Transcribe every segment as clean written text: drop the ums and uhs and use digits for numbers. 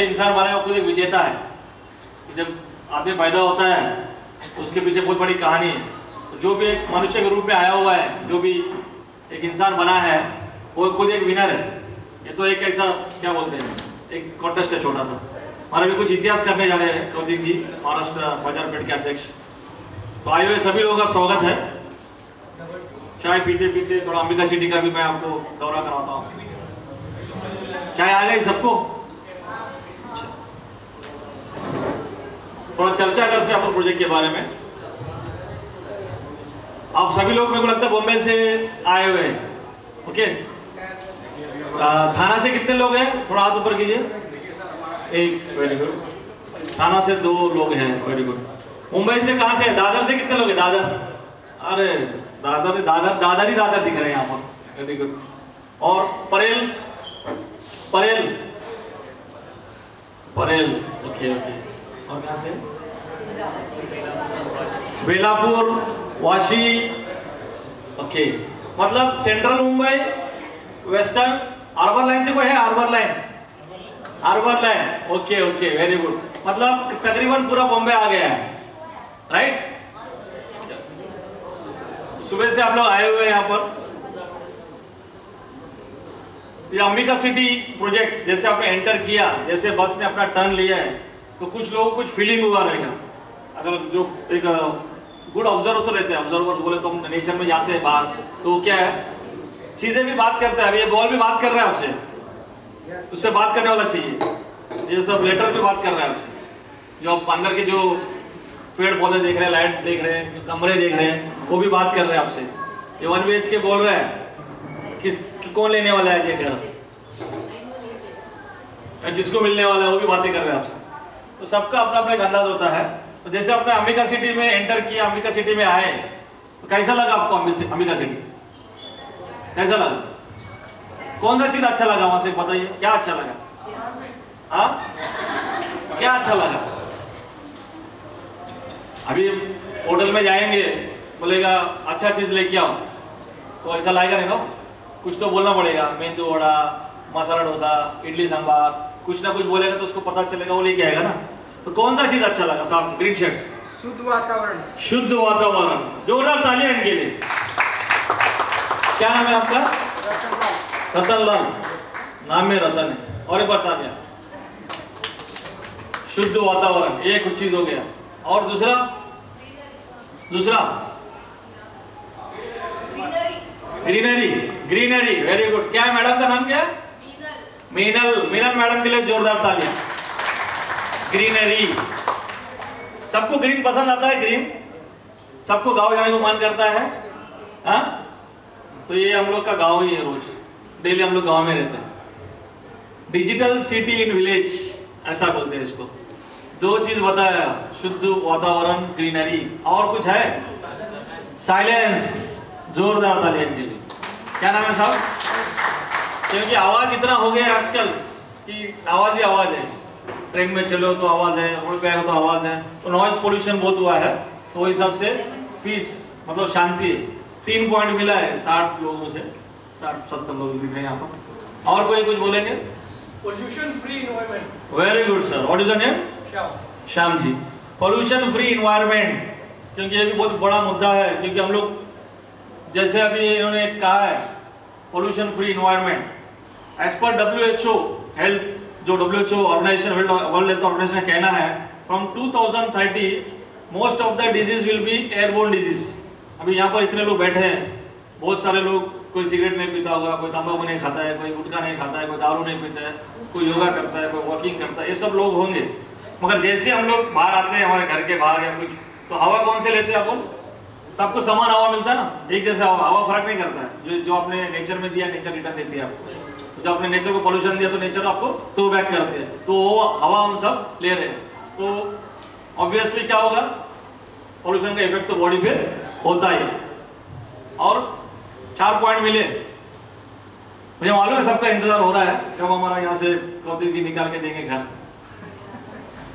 भले इंसान बनाए वो खुद एक विजेता है। जब आदमी पैदा होता है तो उसके पीछे बहुत बड़ी कहानी है। तो जो भी एक मनुष्य के रूप में आया हुआ है, जो भी एक इंसान बना है, वो खुद एक विनर है। ये तो एक ऐसा क्या बोलते हैं, एक कॉन्टेस्ट है छोटा सा। हमारा भी कुछ इतिहास करने जा रहे हैं कौतिक जी, महाराष्ट्र बाजारपेट के अध्यक्ष। तो आए हुए सभी लोगों का स्वागत है। चाय पीते पीते थोड़ा अंबिका सिटी का भी मैं आपको दौरा कराता हूँ। चाय आ गई सबको? अच्छा, थोड़ा चर्चा करते हैं अपन प्रोजेक्ट के बारे में। आप सभी लोग मेरे को लगता है बॉम्बे से आए हुए हैं, ओके? थाना से कितने लोग हैं? थोड़ा हाथ ऊपर कीजिए। एक, वेरी गुड। थाना से 2 लोग हैं, वेरी गुड। मुंबई से कहाँ से? दादर से कितने लोग हैं? दादर, अरे दादर दादर ही दादर दिख रहे हैं यहाँ पर, वेरी गुड। और परेल, परेल परेल, ओके ओके। और कहाँ से? बेलापुर, वाशी, ओके। मतलब central Mumbai, western, harbour line से कोई है? Harbour line, harbour line, okay okay, very good. मतलब तकरीबन पूरा बॉम्बे आ गया है, राइट? सुबह से आप लोग आए हुए हैं यहाँ पर। ये अंबिका सिटी प्रोजेक्ट जैसे आपने एंटर किया, जैसे बस ने अपना टर्न लिया है, तो कुछ लोगों को कुछ फीलिंग हुआ रहेगा। अगर जो एक गुड ऑब्जर्वर्स रहते हैं, ऑब्जर्वर्स बोले तो हम नेचर में जाते हैं बाहर, तो क्या है, चीजें भी बात करते हैं। अभी ये बॉल भी बात कर रहा है आपसे, उससे बात करने वाला चाहिए। ये सब लेटर भी बात कर रहा है आपसे। जो आप अंदर के जो पेड़ पौधे देख रहे हैं, लाइट देख रहे हैं, कमरे देख रहे हैं, वो भी बात कर रहे हैं आपसे। ये 1 BHK बोल रहा है कौन लेने वाला है ये घर, किसको मिलने वाला है, वो भी बातें कर रहे हैं आपसे। तो सबका अपना अपना एक अंदाज होता है। तो जैसे आपने अंबिका सिटी में एंटर किया, अंबिका सिटी में आए, तो कैसा लगा आपको अंबिका सिटी? कैसा लगा? कौन सा चीज अच्छा लगा वहां से बताइए, क्या अच्छा लगा? हाँ, क्या अच्छा लगा? अभी होटल में जाएंगे, बोलेगा अच्छा चीज लेके आओ, तो ऐसा लाएगा नहीं ना, कुछ तो बोलना पड़ेगा। मेंदू वड़ा, मसाला डोसा, इडली सांबार, कुछ ना कुछ बोलेगा तो उसको पता चलेगा, वो लेके आएगा ना। तो कौन सा चीज अच्छा लगा साहब? ग्रीन शर्ट, शुद्ध वातावरण। शुद्ध वातावरण, जोरदार तालियां इनके लिए। क्या नाम है आपका? रतन लाल, नाम में रतन है। और एक बार तालियां। शुद्ध वातावरण, ये कुछ चीज हो गया। और दूसरा, ग्रीनरी, ग्रीनरी, वेरी गुड। क्या है मैडम का नाम? क्या है? मीनल। मीनल मैडम के लिए जोरदार तालियां। ग्रीनरी, सबको ग्रीन पसंद आता है? ग्रीन, सबको गांव जाने को मन करता है? हाँ, तो ये हम लोग का गांव ही है। रोज डेली हम लोग गांव में रहते हैं। डिजिटल सिटी इन विलेज ऐसा बोलते हैं इसको। 2 चीज बताया, शुद्ध वातावरण, ग्रीनरी, और कुछ है? साइलेंस। जोरदार तालियां के लिए। क्या नाम है साहब? क्योंकि आवाज इतना हो गया आजकल कि आवाज ही आवाज है। ट्रेन में चलो तो आवाज है, रोड पे आए तो आवाज है। तो नॉइज पोल्यूशन बहुत हुआ है, तो इस हिसाब से पीस मतलब शांति है। 3 पॉइंट मिला है 60 लोगों से, 60-70 लोग दिख रहे हैं यहाँ पर। और कोई कुछ बोलेंगे? Pollution free environment. Very good sir. What is your name? Shyam. Shyam ji. Pollution free environment, क्योंकि ये भी बहुत बड़ा मुद्दा है। क्योंकि हम लोग जैसे अभी इन्होंने कहा है pollution free environment, as per WHO health, जो WHO organisation, world health organisation का कहना है, from 2030 most of the disease will be airborne disease. अभी यहाँ पर इतने लोग बैठे हैं, बहुत सारे लोग, कोई सिगरेट नहीं पीता होगा, कोई तंबाकू नहीं खाता है, कोई गुटखा नहीं खाता है, कोई दारू नहीं पीता है, कोई योगा करता है, कोई वॉकिंग करता है, ये सब लोग होंगे। मगर जैसे हम लोग बाहर आते हैं, हमारे घर के बाहर या कुछ, तो हवा कौन से लेते हैं अपन? सबको समान हवा मिलता है ना, एक जैसा हवा फर्क नहीं करता है। जो आपने नेचर में दिया, नेचर रिटर्न देती है आपको। तो जब आपने नेचर को पोल्यूशन दिया तो नेचर आपको थ्रो बैक करते हैं। तो वो हवा हम सब ले रहे हैं, तो ऑब्वियसली क्या होगा, पोल्यूशन का इफेक्ट तो बॉडी पे होता ही। और 4 पॉइंट मिले, मुझे मालूम है सबका इंतजार हो रहा है कब हमारा यहाँ से कौतिक जी निकाल के देंगे घर।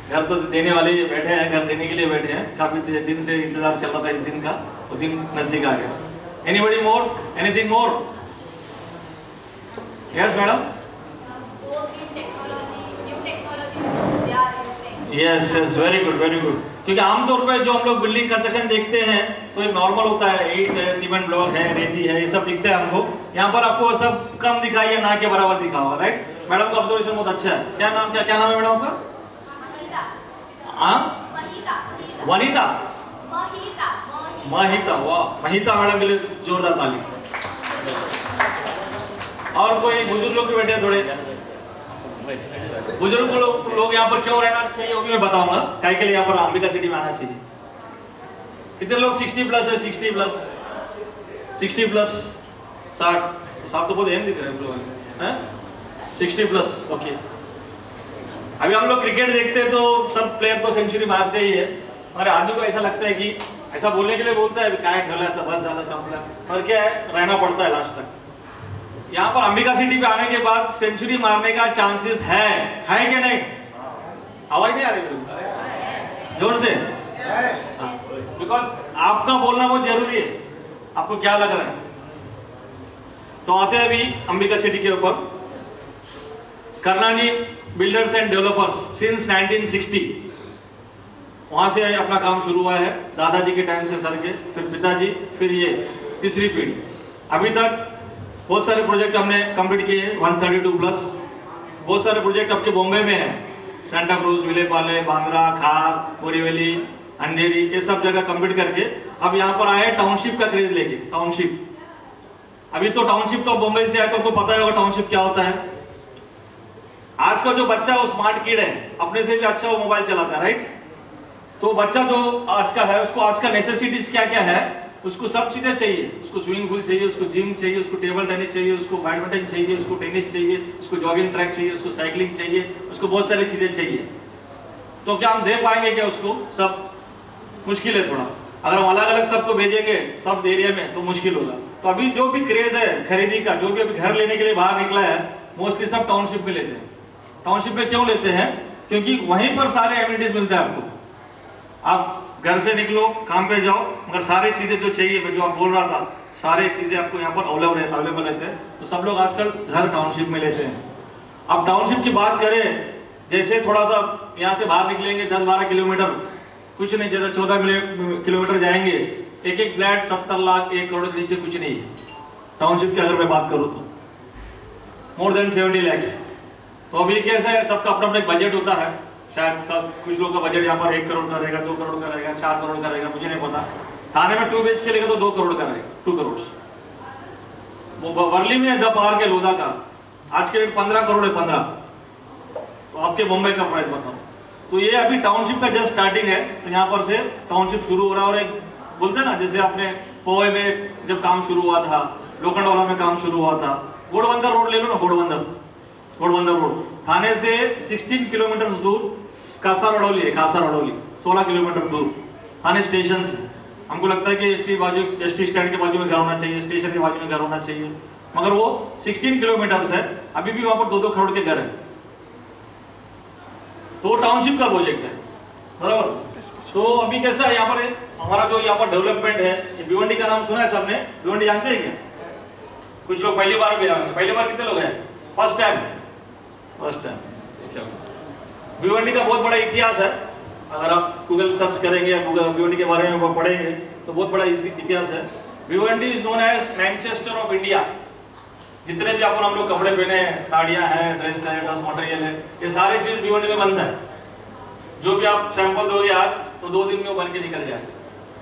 घर तो देने वाले ही बैठे हैं, घर देने के लिए बैठे हैं। काफी दिन से इंतजार चल रहा था इस दिन का, वो दिन नजदीक आ गया। Anybody more, anything more? Yes madam. New technology yes yes, very good very good. क्योंकि आमतौर पे जो हम लोग बिल्डिंग कंस्ट्रक्शन देखते हैं तो एक नॉर्मल होता है, ईंट है, सीमेंट ब्लॉक है, रेती है, ये सब दिखता है हमको। यहाँ पर आपको सब कम दिखाई है, ना के बराबर दिखा होगा, राइट। मैडम का ऑब्जर्वेशन बहुत अच्छा है। क्या नाम क्या नाम है मैडम आपका? वनीता। महिता, वाह, महिता मैडम के लिए जोरदार ताली। और कोई बुजुर्ग लोग भी बैठे हैं थोड़े, बुजुर्ग लोग यहाँ पर क्यों रहना चाहिए वो भी मैं बताऊंगा, काय के लिए यहाँ पर अंबिका सिटी में आना चाहिए। कितने लोग 60 प्लस है? 60 प्लस 60 तो बहुत अहम दिख रहे हैं 60 प्लस, ओके। अभी हम लोग क्रिकेट देखते हैं तो सब प्लेयर को सेंचुरी मारते ही है, हमारे आदमी को ऐसा लगता है कि ऐसा बोलने के लिए बोलता है क्या खेला था बस ज्यादा संपला, पर क्या है रहना पड़ता है लास्ट तक। यहाँ पर अंबिका सिटी पे आने के बाद सेंचुरी मारने का चांसेस है कि नहीं? आवाज नहीं आ रही मेरे को? जोर से, बिकॉज आपका बोलना बहुत जरूरी है। आपको क्या लग रहा है? तो आते हैं अभी अंबिका सिटी के ऊपर। कर्नानी बिल्डर्स एंड डेवलपर्स सिंस 1960, वहां से अपना काम शुरू हुआ है, दादाजी के टाइम से सर के, फिर पिताजी, फिर ये तीसरी पीढ़ी। अभी तक बहुत सारे प्रोजेक्ट हमने कंप्लीट किए हैं, 132 प्लस। बहुत सारे प्रोजेक्ट आपके बॉम्बे में है, सेंटा क्रूज, विलेपाले, बांद्रा, खार, बोरीवली, अंधेरी, ये सब जगह कंप्लीट करके अब यहाँ पर आए टाउनशिप का क्रेज लेके। टाउनशिप, अभी तो टाउनशिप तो बॉम्बे से आए तो आपको पता ही होगा टाउनशिप क्या होता है। आज का जो बच्चा वो स्मार्ट किड है, अपने से भी अच्छा वो मोबाइल चलाता है, राइट। तो बच्चा जो आज का है उसको आज का नेसेसिटीज क्या क्या है, उसको सब चीजें चाहिए। उसको स्विमिंग पूल चाहिए, उसको जिम चाहिए, उसको टेबल टेनिस चाहिए, उसको बैडमिंटन चाहिए, उसको टेनिस चाहिए, उसको जॉगिंग ट्रैक चाहिए, उसको साइकिलिंग चाहिए, उसको बहुत सारी चीजें चाहिए। तो क्या हम दे पाएंगे क्या उसको सब? मुश्किल है थोड़ा। अगर हम अलग अलग सबको भेजेंगे सब एरिया में तो मुश्किल होगा। तो अभी जो भी क्रेज है खरीदी का, जो भी अभी घर लेने के लिए बाहर निकला है, मोस्टली सब टाउनशिप में लेते हैं। टाउनशिप में क्यों लेते हैं? क्योंकि वहीं पर सारे एमिनिटीज मिलते हैं आपको। आप घर से निकलो, काम पे जाओ, मगर सारी चीजें जो चाहिए, जो आप बोल रहा था, सारे चीजें आपको यहाँ पर अवेलेबल रहते हैं। तो सब लोग आजकल घर टाउनशिप में लेते हैं। अब टाउनशिप की बात करें, जैसे थोड़ा सा यहाँ से बाहर निकलेंगे 10-12 किलोमीटर, कुछ नहीं, ज्यादा 14 किलोमीटर जाएंगे, एक एक फ्लैट 70 लाख 1 करोड़ के नीचे कुछ नहीं है। टाउनशिप की अगर मैं बात करूँ तो मोर देन 70 लैक्स। तो अभी कैसा है, सबका अपना अपना बजट होता है। शायद सब कुछ लोगों का बजट यहाँ पर 1 करोड़ का रहेगा, 2 करोड़ का रहेगा, 4 करोड़ का रहेगा, मुझे नहीं पता। थाने में 2 BHK लेगा तो 2 करोड़ का रहेगा, 2 करोड़। वो वर्ली में 10 पार के लोधा का आज के रेट 15 करोड़ है, 15। तो आपके मुंबई का प्राइस बताओ। तो ये अभी टाउनशिप का जस्ट स्टार्टिंग है। तो यहाँ पर से टाउनशिप शुरू हो रहा है। और एक बोलते हैं ना, जैसे आपने पोए में जब काम शुरू हुआ था, लोखंडवाला में काम शुरू हुआ था, घोड़बंदर रोड ले लो ना, घोड़बंदर रोड थाने से 16 किलोमीटर दूर कासारवडौली है, कासारवडौली 16 किलोमीटर दूर थाने स्टेशन से। हमको लगता है कि एसटी स्टैंड के बाजू में घर होना चाहिए, स्टेशन के बाजू में घर होना चाहिए, मगर वो 16 किलोमीटर है। अभी भी वहां पर 2-2 करोड़ के घर है। तो टाउनशिप का प्रोजेक्ट है, बराबर। तो अभी कैसा है यहाँ पर हमारा जो यहाँ पर डेवलपमेंट है, ये भिवंडी का नाम सुना है सबने? भिवंडी जानते हैं क्या? कुछ लोग पहली बार भी आएंगे। पहली बार कितने लोग हैं? First time. भिवंडी का बहुत बड़ा इतिहास है। अगर आप गूगल सर्च करेंगे, भिवंडी के बारे में पढ़ेंगे तो बहुत बड़ा इतिहास है। Bhiwandi is known as Manchester of India. जितने भी आप हम लोग कपड़े पहने हैं, साड़ियां हैं, ड्रेस है, ड्रेस मटेरियल है, ये सारी चीज भिवंडी में बनता है। जो भी आप सैंपल दोगे आज तो 2 दिन में वो बन के निकल जाए।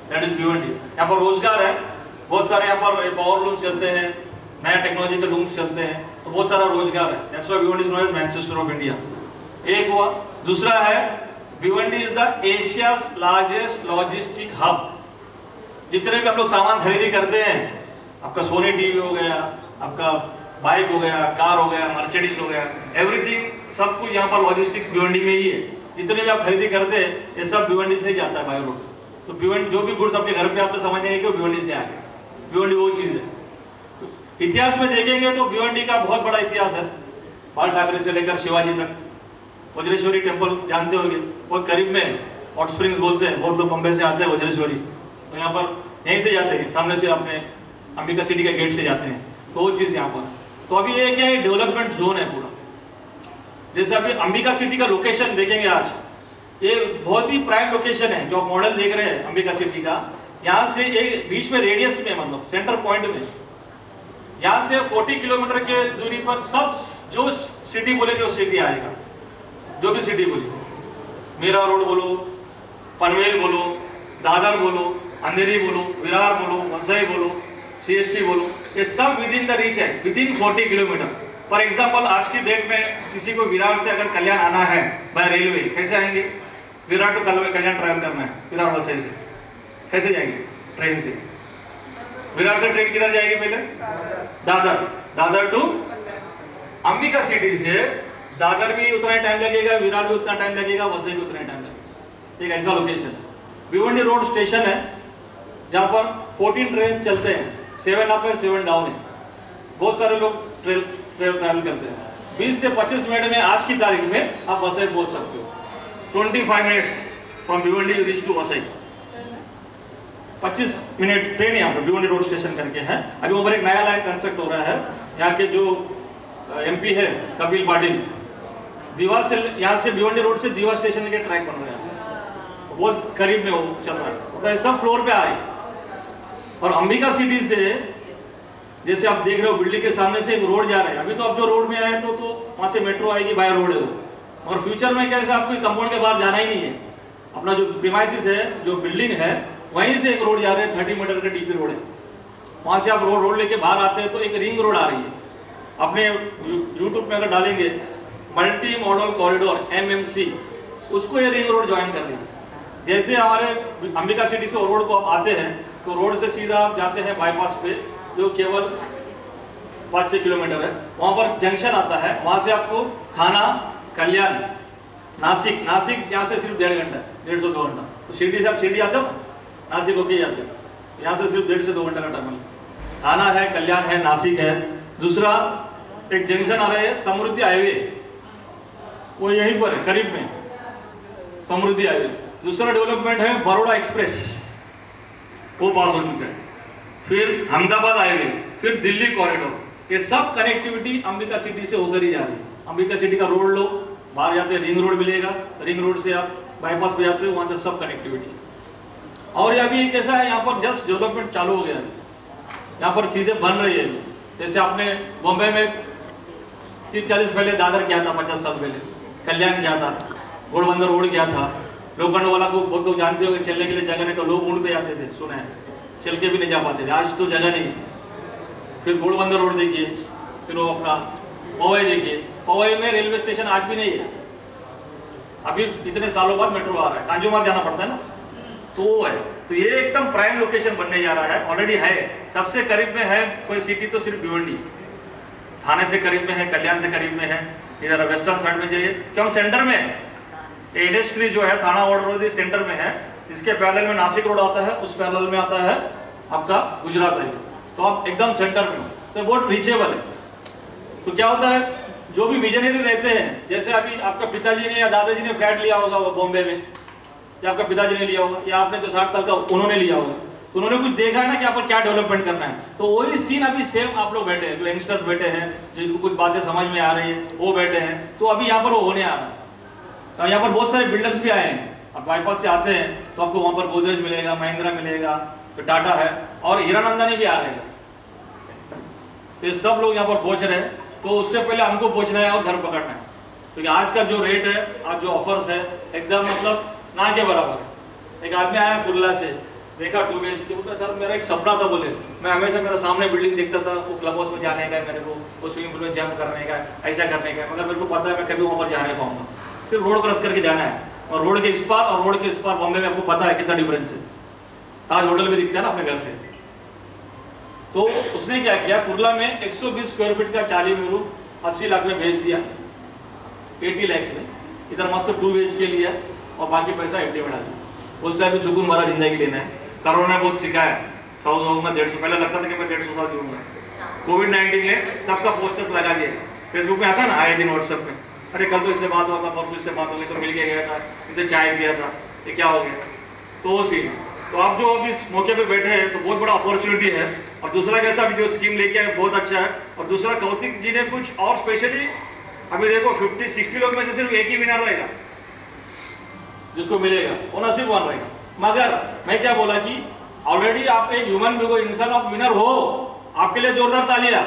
That is Bhiwandi. यहाँ पर रोजगार है बहुत सारे, यहाँ पर पावर लूम चलते हैं, नया टेक्नोलॉजी के लूम्स चलते हैं, तो बहुत सारा रोजगार है। That's why Bhiwandi is known as Manchester of India. एक हुआ। दूसरा है Bhiwandi is the Asia's largest logistic hub. जितने भी आप लोग सामान खरीदी करते हैं, आपका सोनी टीवी हो गया, आपका बाइक हो गया, कार हो गया, मर्सिडीज हो गया, एवरीथिंग सब कुछ यहाँ पर लॉजिस्टिक्स भिवंडी में ही है। जितने भी आप खरीदी करते हैं ये सब भिवंडी से ही जाता है बाय रोड। तो भिवंडी जो भी गुड्स आपके घर पे आते समझ नहीं कि भिवंडी से आ गए। भिवंडी वो चीज है। इतिहास में देखेंगे तो भिवंडी का बहुत बड़ा इतिहास है। बाल ठाकरे से लेकर शिवाजी तक। वज्रेश्वरी टेम्पल जानते होंगे, बहुत करीब में, हॉट स्प्रिंग्स बोलते हैं। बहुत लोग बम्बई से आते हैं वज्रेश्वरी, तो यहाँ पर यहीं से जाते हैं, सामने से अपने अंबिका सिटी के गेट से जाते हैं। तो वो चीज़ यहाँ पर। तो अभी ये क्या है, डेवलपमेंट जोन है पूरा। जैसे अभी अंबिका सिटी का लोकेशन देखेंगे आज, ये बहुत ही प्राइम लोकेशन है जो आप मॉडल देख रहे हैं अंबिका सिटी का। यहाँ से एक बीच में रेडियस में मतलब सेंटर पॉइंट में यहाँ से 40 किलोमीटर के दूरी पर सब जो सिटी बोलेगे वो सिटी आएगा। जो भी सिटी बोले, मीरा रोड बोलो, पनवेल बोलो, दादर बोलो, अंधेरी बोलो, विरार बोलो, वसई बोलो, CST बोलो, ये सब विद इन द रीच है, with in 40 kilometre. For example आज की डेट में किसी को विरार से अगर कल्याण आना है बाय रेलवे, कैसे आएंगे? विरार टू कल्याण ट्रैवल करना है, विरार वसई से कैसे जाएंगे? ट्रेन से। विरार से ट्रेन किधर जाएगी? पहले दादर, दादर टू अंबिका सिटी से दादर भी उतना ही टाइम लगेगा, विरार भी उतना टाइम लगेगा, वसई भी उतना ही टाइम लगेगा। एक ऐसा लोकेशन है। भिवंडी रोड स्टेशन है जहाँ पर 14 ट्रेन चलते हैं, 7 अप है 7 डाउन है। बहुत सारे लोग ट्रैवल करते हैं। 20 से 25 मिनट में आज की तारीख में आप वसई पहुंच सकते हो। 25 minutes from Bhiwandi you reach to Vasai. 25 minute train यहाँ पर भिवंडी रोड स्टेशन करके है। अभी ऊपर एक नया लाइन कंस्ट्रक्ट हो रहा है। यहाँ के जो MP है कपिल पाटिल, दीवा से यहाँ से भिवंडी रोड से दीवा स्टेशन के ट्रैक बन रहा है, बहुत करीब में वो चल रहा है। तो सब फ्लोर पे आ रही है। और अंबिका सिटी से जैसे आप देख रहे हो बिल्डिंग के सामने से एक रोड जा रहा है। अभी तो आप जो रोड में आए तो वहाँ से मेट्रो आएगी, बाय रोड है वो। और फ्यूचर में कैसे आपको कंपाउंड के बाहर जाना ही नहीं है। अपना जो प्रीमाइसिस है, जो बिल्डिंग है, वहीं से एक रोड जा रहा है, 30 मीटर का DP रोड है। वहाँ से आप रोड लेके बाहर आते हैं तो एक रिंग रोड आ रही है। अपने यूट्यूब में अगर डालेंगे मल्टी मॉडल कॉरिडोर MMC, उसको ये रिंग रोड ज्वाइन कर रही है। जैसे हमारे अंबिका सिटी से रोड को आप आते हैं तो रोड से सीधा आप जाते हैं बाईपास पे, जो केवल 5-6 किलोमीटर है। वहाँ पर जंक्शन आता है, वहाँ से आपको थाना, कल्याण, नासिक यहाँ से सिर्फ 1.5 घंटा, 1.5 से 2 घंटा। तो शिरडी से आप शिरडी आते हो ना, नासिक होके जाते हो, यहाँ से सिर्फ 1.5 से 2 घंटा का टाइम है। थाना है, कल्याण है, नासिक है। दूसरा एक जंक्शन आ रहा है समृद्धि हाईवे, वो यहीं पर है करीब में, समृद्धि हाईवे। दूसरा डेवलपमेंट है बड़ौदा एक्सप्रेस, वो पास हो चुका है। फिर अहमदाबाद हाईवे, फिर दिल्ली कॉरिडोर। ये सब कनेक्टिविटी अंबिका सिटी से होकर ही जा रही है। अंबिका सिटी का रोड लो, बाहर जाते रिंग रोड मिलेगा, रिंग रोड से आप बाईपास पे जाते हो, वहाँ से सब कनेक्टिविटी। और यह भी कैसा है, यहाँ पर जस्ट डेवलपमेंट चालू हो गया है, यहाँ पर चीज़ें बन रही है। जैसे आपने बॉम्बे में 30-40 पहले दादर किया था, 50 साल पहले कल्याण किया था, घोड़बंदर रोड किया था। लोखंड वाला को बहुत लोग जानते हो कि चलने के लिए जगह नहीं तो लोग ऊँट पे जाते थे, सुना है, चल के भी नहीं जा पाते थे। आज तो जगह नहीं। फिर घोड़बंदर रोड देखिए, फिर वो अपना पवई देखिए। पवई में रेलवे स्टेशन आज भी नहीं है, अभी इतने सालों बाद मेट्रो आ रहा है, कांजूमार्ग जाना पड़ता है ना, तो वो है। तो ये एकदम प्राइम लोकेशन बनने जा रहा है, ऑलरेडी है। सबसे करीब में है कोई सिटी तो सिर्फ भिवंडी, थाने से करीब में है, कल्याण से करीब में है। इधर वेस्टर्न साइड में जाइए, क्यों सेंटर में NH3 जो है थाना वार्ड रोड सेंटर में है। इसके पैरेलल में नासिक रोड आता है, उस पैरेलल में आता है आपका गुजरात हाईवे। तो आप एकदम सेंटर में हो, तो बहुत रीचेबल है। तो क्या होता है, जो भी विजनरी रहते हैं, जैसे अभी आपका पिताजी ने या दादाजी ने फ्लैट लिया होगा वो बॉम्बे में, या आपका पिताजी ने लिया होगा, या आपने जो 60 साल का उन्होंने लिया होगा, तो उन्होंने कुछ देखा है ना कि यहाँ पर क्या डेवलपमेंट करना है। तो वही सीन अभी सेम आप लोग बैठे हैं, जो यंगस्टर्स बैठे हैं, जिनको कुछ बातें समझ में आ रही है, वो बैठे हैं। तो अभी यहाँ पर वो होने आ रहा है। तो यहाँ पर बहुत सारे बिल्डर्स भी आए हैं। आप बाईपास से आते हैं तो आपको वहाँ पर गोदरेज मिलेगा, महिंद्रा मिलेगा, फिर टाटा है, और हीरानंदानी भी आ रहे हैं। तो ये सब लोग यहाँ पर पहुँच रहे हैं। तो उससे पहले हमको पहुँचना है और घर पकड़ना है, क्योंकि आज का जो रेट है, आज जो ऑफर्स है, एकदम मतलब ना के बराबर है। एक आदमी आया कुर्ला से, देखा 2 BHK, बोलता सर मेरा एक सपना था, बोले मैं हमेशा मेरा सामने बिल्डिंग देखता था, वो क्लब हाउस में जाने का है मेरे को, वो स्विमिंग पूल में जंप करने का, ऐसा करने का, मगर मेरे को पता है मैं कभी वहाँ पर जा नहीं पाऊंगा, सिर्फ रोड क्रॉस करके जाना है। और रोड के इस पार और रोड के इस पार बॉम्बे में आपको पता है कितना डिफरेंस है। ताज होटल में दिखता है ना अपने घर से। तो उसने क्या किया, कुर्ला में 120 स्क्वायर फीट का 40 यूरो 80 लाख में बेच दिया, 80 लाख में। इधर मस्त 2 BHK लिया और बाकी पैसा FD में डाल दिया। बोलता है अभी सुकून भरा जिंदगी लेना है। कोरोना ने बहुत सिखाया है, 100 में 150, पहले लगता था कि मैं 150 साल दूंगा। कोविड-19 ने सबका पोस्टर्स लगा दिए, फेसबुक में आता ना आए दिन, व्हाट्सएप में, अरे कल तो इससे बात हुआ था, परसों इससे बात हो गई, तो मिल के गया था, इनसे चाय पिया था, ये क्या हो गया। तो वो सीन। तो आप जो अभी इस मौके पे बैठे हैं तो बहुत बड़ा अपॉर्चुनिटी है। और दूसरा कैसा, अभी जो स्कीम लेके आए बहुत अच्छा है। और दूसरा कौतिक जी ने कुछ और स्पेशली, अभी देखो 50-60 लोग में से सिर्फ एक ही विनर रहेगा। जिसको मिलेगा वो नसीबवान रहेगा। मगर मैं क्या बोला कि ऑलरेडी आप एक ह्यूमन बीइंग हो, इंसान ऑफ विनर हो, आपके लिए जोरदार तालियां।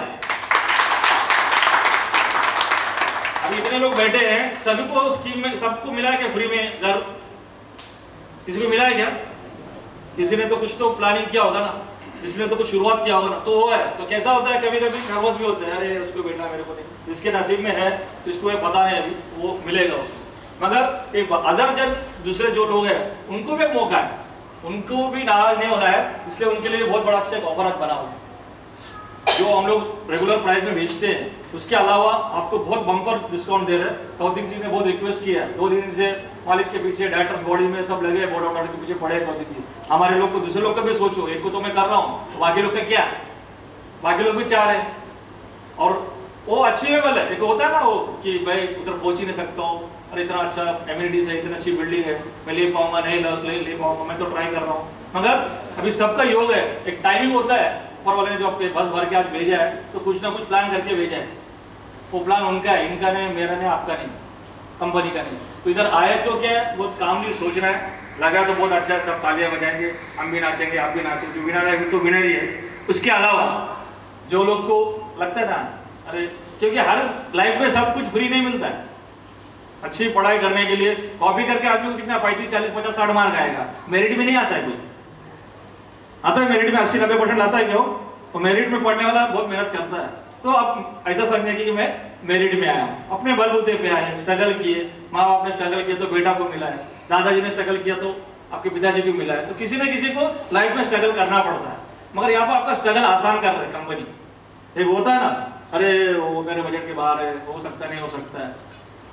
अभी इतने लोग बैठे हैं, सभी को स्कीम में सबको मिला है क्या फ्री में घर? किसी को मिला है क्या? किसी ने तो कुछ तो प्लानिंग किया होगा ना, जिसने तो कुछ शुरुआत किया होगा ना, तो वो है। तो कैसा होता है, कभी कभी नर्वस भी होते हैं, अरे उसको बेटा मेरे को नहीं, जिसके नसीब में है इसको ये पता नहीं, अभी वो मिलेगा उसको। मगर एक अदर जन दूसरे जो लोग हैं उनको भी मौका है, उनको भी नाराज नहीं होना है, इसलिए उनके लिए बहुत बड़ा अच्छा एक ऑफर आज बना हुआ है। जो हम लोग रेगुलर प्राइस में बेचते हैं उसके अलावा आपको बहुत बम्पर डिस्काउंट दे रहे हैं। कौतिक जी ने बहुत रिक्वेस्ट किया है, 2 दिन से मालिक के पीछे, डायरेक्टर्स बॉडी में सब लगे, बोर्ड ऑफ के पीछे पड़े कौतिक जी। हमारे लोग को, दूसरे लोग का भी सोचो, एक को तो मैं कर रहा हूँ, बाकी लोग का क्या, बाकी लोग भी चाह रहे हैं। और वो अचीवेबल है। एक होता है ना वो कि भाई उधर पहुंच ही नहीं सकता हूँ, और इतना अच्छा एमिनिटीज है, इतनी अच्छी बिल्डिंग है, मैं ले पाऊंगा नहीं ले पाऊंगा, मैं तो ट्राई कर रहा हूँ। मगर अभी सबका योग है, एक टाइमिंग होता है, ऊपर वाले ने जो आपके बस भर के आज भेजा है तो कुछ ना कुछ प्लान करके भेजा है। वो प्लान उनका है, इनका नहीं, मेरा नहीं, आपका नहीं, कंपनी का नहीं। तो इधर आए तो क्या है, बहुत कामली सोचना है, लगा तो बहुत अच्छा है, सब तालियां बजाएंगे, हम भी नाचेंगे, आप भी नाचेंगे, जो विनर है तो विनर ही है। उसके अलावा जो लोग को लगता है ना, अरे क्योंकि हर लाइफ में सब कुछ फ्री नहीं मिलता है। अच्छी पढ़ाई करने के लिए कॉपी करके आदमी को कितना 35, 40, 50, 60 मार्क आएगा, मेरिट में नहीं आता है कोई। आता है मेरिट में 80-90% लाता है क्यों? तो मेरिट में पढ़ने वाला बहुत मेहनत करता है। तो आप ऐसा समझे कि मैं मेरिट में आया हूँ, अपने बलबूते पे आए, स्ट्रगल किए, माँ बाप ने स्ट्रगल किया तो बेटा को मिला है, दादाजी ने स्ट्रगल किया तो आपके पिताजी को मिला है। तो किसी न किसी को लाइफ में स्ट्रगल करना पड़ता है। मगर यहाँ पर आपका स्ट्रगल आसान कर रहा है कंपनी। एक होता है ना, अरे वो मेरे बजट के बाहर है, हो सकता नहीं हो सकता है।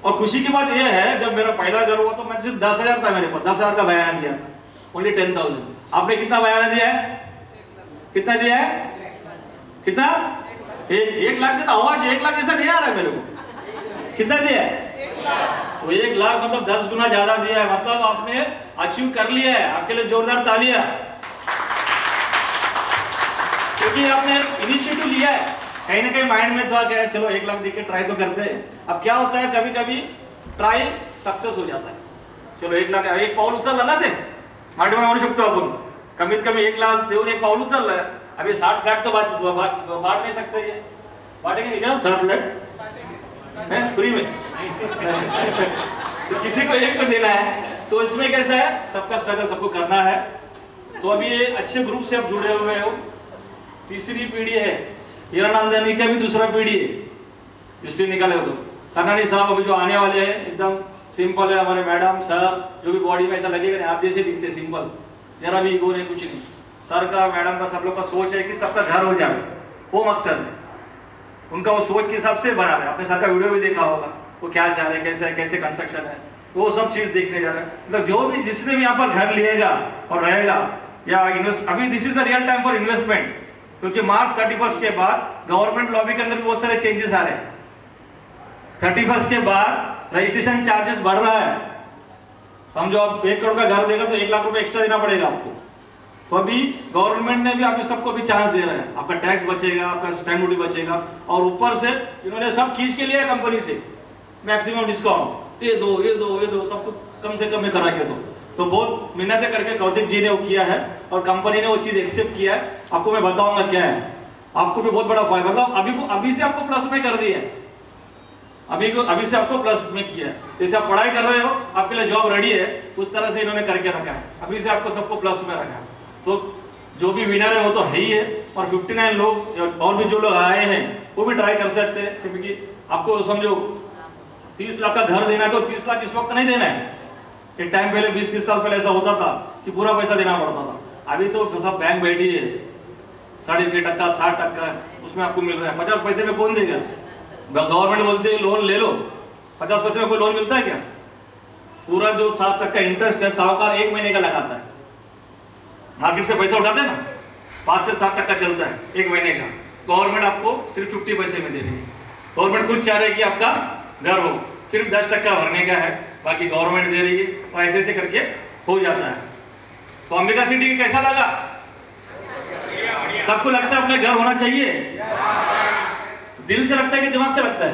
और खुशी की बात यह है, जब मेरा पहला घर हुआ तो मैं सिर्फ 10,000 था मेरे पास, 10,000 का बयाना दिया था, ओनली 10,000। आपने कितना बयाना दिया है? कितना दिया है? कितना? 1 लाख का आवाज 1 लाख ऐसा नहीं आ रहा है मेरे को। कितना दिया है? तो 1 लाख मतलब 10 गुना ज्यादा दिया है, मतलब आपने अचीव कर लिया है। आपके लिए जोरदार तालियां, क्योंकि आपने इनिशिएटिव लिया है। कहीं ना कहीं माइंड में था कि चलो 1 लाख देके ट्राई तो करते हैं। अब क्या होता है, कभी कभी ट्राई सक्सेस हो जाता है, चलो 1 लाख, एक पाऊल उचलला ना ते माटी म्हणू शकतो आपण, कमीत कमी 1 लाख देऊन एक पाऊल उचललं है। अभी 60 गाठ तो बांट नहीं सकते, ये बांटेंगे क्या 60 लाख फ्री में? तो किसी को एक को देना है, तो इसमें कैसा है, सबका स्ट्रगल सबको करना है। तो अभी ये अच्छे ग्रुप से आप जुड़े हुए हो, तीसरी पीढ़ी है, हीरानंदानी का भी दूसरा पीढ़ी है, हिस्ट्री निकाले हो तो। कर्नानी साहब अभी जो आने वाले हैं एकदम सिंपल है, हमारे मैडम सर जो भी बॉडी में ऐसा लगेगा नहीं, आप जैसे दिखते सिंपल, जरा भी ईगो नहीं, कुछ नहीं। सर का, मैडम का, सब लोग का सोच है कि सबका घर हो जाए, वो मकसद है उनका, वो सोच के हिसाब से बना रहे हैं। आपने सर का वीडियो भी देखा होगा, वो क्या चाह रहे हैं, कैसे है, कैसे कंस्ट्रक्शन है, वो सब चीज देखने जा रहे हैं। मतलब जो भी जिसने भी यहाँ पर घर लिएगा और रहेगा या इन्वेस्ट, अभी this is the real time for investment, क्योंकि मार्च 31 के बाद गवर्नमेंट लॉबी के अंदर भी बहुत सारे चेंजेस आ रहे हैं। 31 के बाद रजिस्ट्रेशन चार्जेस बढ़ रहा है। समझो आप 1 करोड़ का घर देगा तो 1 लाख रुपए एक्स्ट्रा देना पड़ेगा आपको। तो अभी गवर्नमेंट ने भी आप सबको भी चांस दे रहा है, आपका टैक्स बचेगा, आपका स्टैम्प ड्यूटी बचेगा, और ऊपर से इन्होंने सब खींच के लिया कंपनी से मैक्सिमम डिस्काउंट, ये दो सबको कम से कम में करा के दो। तो बहुत मेहनत करके कौतिक जी ने वो किया है और कंपनी ने वो चीज एक्सेप्ट किया है। आपको मैं बताऊंगा क्या है, आपको भी बहुत बड़ा फायदा, मतलब अभी से आपको प्लस में कर दिया है, अभी से आपको प्लस में किया है। जैसे आप पढ़ाई कर रहे हो, आपके लिए जॉब रेडी है, उस तरह से इन्होंने करके रखा है, अभी से आपको सबको प्लस में रखा है। तो जो भी विनर है वो तो है ही है, और 59 लोग और भी जो लोग आए हैं वो भी ट्राई कर सकते हैं, क्योंकि आपको समझो 30 लाख का घर देना है तो 30 लाख इस वक्त नहीं देना है। एक टाइम पहले 20-30 साल पहले ऐसा होता था कि पूरा पैसा देना पड़ता था। अभी तो सब बैंक बैठी है, 6.5%, 60%, उसमें आपको मिल रहा है। 50 पैसे में कौन देगा? गवर्नमेंट बोलती है लोन ले लो, 50 पैसे में कोई लोन मिलता है क्या? पूरा जो 7% इंटरेस्ट है साहूकार 1 महीने का लगाता है। मार्केट से पैसा उठाते हैं ना, 5 से 7% चलता है 1 महीने का, गवर्नमेंट आपको सिर्फ 50 पैसे में दे रही है। गवर्नमेंट खुद चाह रही है कि आपका घर हो, सिर्फ 10% भरने का है, बाकी गवर्नमेंट दे रही है, और ऐसे ऐसे करके हो जाता है। तो अंबिका सिटी कैसा लगा? सबको लगता है अपने घर होना चाहिए? दिल से लगता है कि दिमाग से लगता है?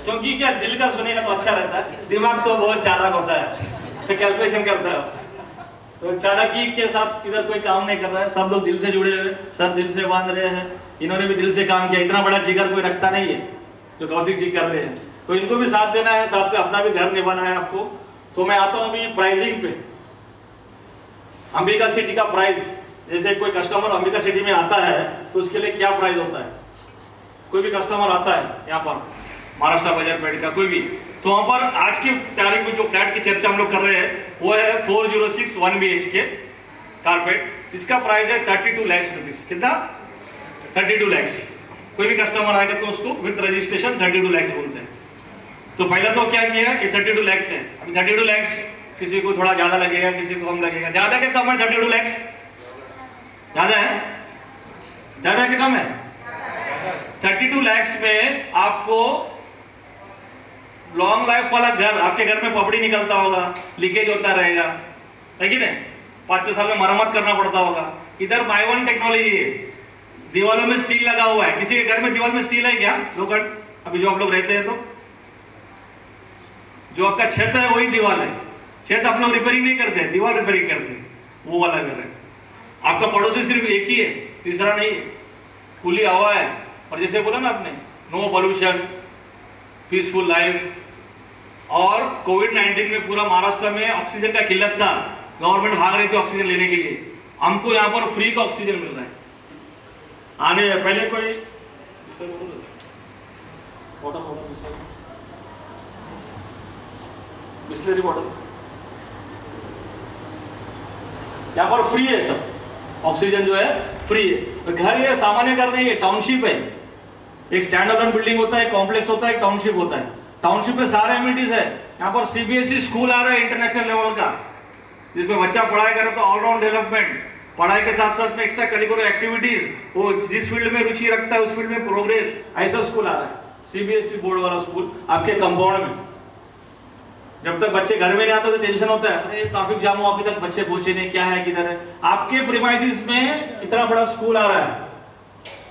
क्योंकि क्या दिल का सुनेगा तो अच्छा रहता है, दिमाग तो बहुत चालाक होता है, तो कैलकुलेशन करता है। तो चालाकी के साथ इधर कोई काम नहीं कर रहा है, सब लोग दिल से जुड़े हुए, सब दिल से बांध रहे हैं। इन्होंने भी दिल से काम किया, इतना बड़ा जिगर कोई रखता नहीं है जो कौतिक जी कर रहे हैं। तो इनको भी साथ देना है, साथ में अपना भी घर निभाना है आपको। तो मैं आता हूँ अभी प्राइसिंग पे। अंबिका सिटी का प्राइस, जैसे कोई कस्टमर अंबिका सिटी में आता है तो उसके लिए क्या प्राइस होता है। कोई भी कस्टमर आता है यहाँ पर महाराष्ट्र बाजार पेट का कोई भी, तो वहाँ पर आज की तारीख में जो फ्लैट की चर्चा हम लोग कर रहे हैं वो है 406 1 BHK कारपेट। इसका प्राइस है 32 लाख रुपीज। कितना? 32 लाख। कोई भी कस्टमर आएगा तो उसको विद रजिस्ट्रेशन 32 लाख बोलते हैं। तो पहला तो क्या किया है, ये 32 लाख है। अभी 32 लाख किसी को थोड़ा ज्यादा लगेगा, किसी को कम लगेगा। ज्यादा क्या कम है? 32 लाख ज्यादा है? ज्यादा क्या कम है? 32 लाख में आपको लॉन्ग लाइफ वाला घर, आपके घर में पपड़ी निकलता होगा, लीकेज होता रहेगा, है कि नहीं? 5-6 साल में मरम्मत करना पड़ता होगा। इधर बाय वन टेक्नोलॉजी है, दीवारों में स्टील लगा हुआ है। किसी के घर में दीवार में स्टील है क्या? लोखंड? अभी जो आप लोग रहते हैं तो जो आपका छत है वही दीवार है। छत आप लोग रिपेयरिंग नहीं करते, दीवार रिपेयरिंग करते हैं, वो वाला घर है। आपका पड़ोसी सिर्फ एक ही है, तीसरा नहीं है। खुली हवा है, और जैसे बोला ना आपने, नो पोल्यूशन, पीसफुल लाइफ। और कोविड-19 में पूरा महाराष्ट्र में ऑक्सीजन का किल्लत था, गवर्नमेंट भाग रही थी ऑक्सीजन लेने के लिए। हमको यहाँ पर फ्री का ऑक्सीजन मिल रहा है। आने पहले कोई बिस्लरी बॉटल यहाँ पर फ्री है, सब ऑक्सीजन जो है फ्री है। तो घर ये सामान्य घर नहीं है, टाउनशिप है। एक स्टैंड अलोन बिल्डिंग होता है, कॉम्प्लेक्स होता है, टाउनशिप होता है। टाउनशिप में सारे एमिनिटीज है। यहाँ पर CBSE स्कूल आ रहा है इंटरनेशनल लेवल का, जिसमें बच्चा पढ़ाई करे तो ऑलराउंड डेवलपमेंट, पढ़ाई के साथ साथ में एक्स्ट्रा करिकुलर एक्टिविटीज, वो जिस फील्ड में रुचि रखता है उस फील्ड में प्रोग्रेस, ऐसा स्कूल आ रहा है। CBSE बोर्ड वाला स्कूल आपके कंपाउंड में। जब तक बच्चे घर में नहीं आते तो टेंशन होता है, अरे ट्रैफिक जाम हो, अभी तक बच्चे पहुंचे नहीं, क्या है किधर है। आपके प्रीमाइसिस में इतना बड़ा स्कूल आ रहा है।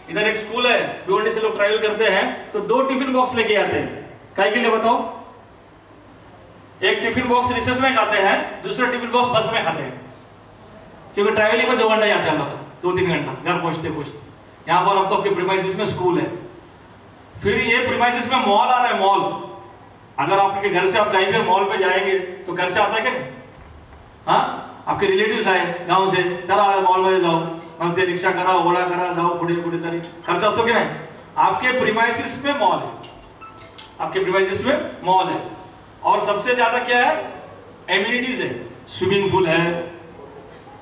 इधर एक स्कूल है, भिवंडी से लोग ट्रैवल करते हैं तो 2 टिफिन बॉक्स लेके आते हैं। काय के लिए बताओ? एक टिफिन बॉक्स रिसेस में खाते हैं, दूसरा टिफिन बॉक्स बस में खाते हैं, क्योंकि ट्रैवलिंग में 2 घंटा जाते हैं हम लोग, 2-3 घंटा घर पहुंचते पहुंचते। यहाँ पर आपको आपके प्रीमाइसिस में स्कूल है। फिर ये प्रीमाइसिस में मॉल आ रहा है। मॉल, अगर आपके घर से आप कहीं पे मॉल पे जाएंगे तो खर्चा आता है क्या? हाँ, आपके रिलेटिव्स आए गांव से, चला मॉल में जाओ, ते रिक्शा करा, ओला करा, जाओ पुढे पुढे तरी खर्च असतो की नाही? आपके प्रीमाइसिस में मॉल है, आपके प्रीमाइसिस में मॉल है। और सबसे ज्यादा क्या है? एमिनिटीज है। स्विमिंग पूल है,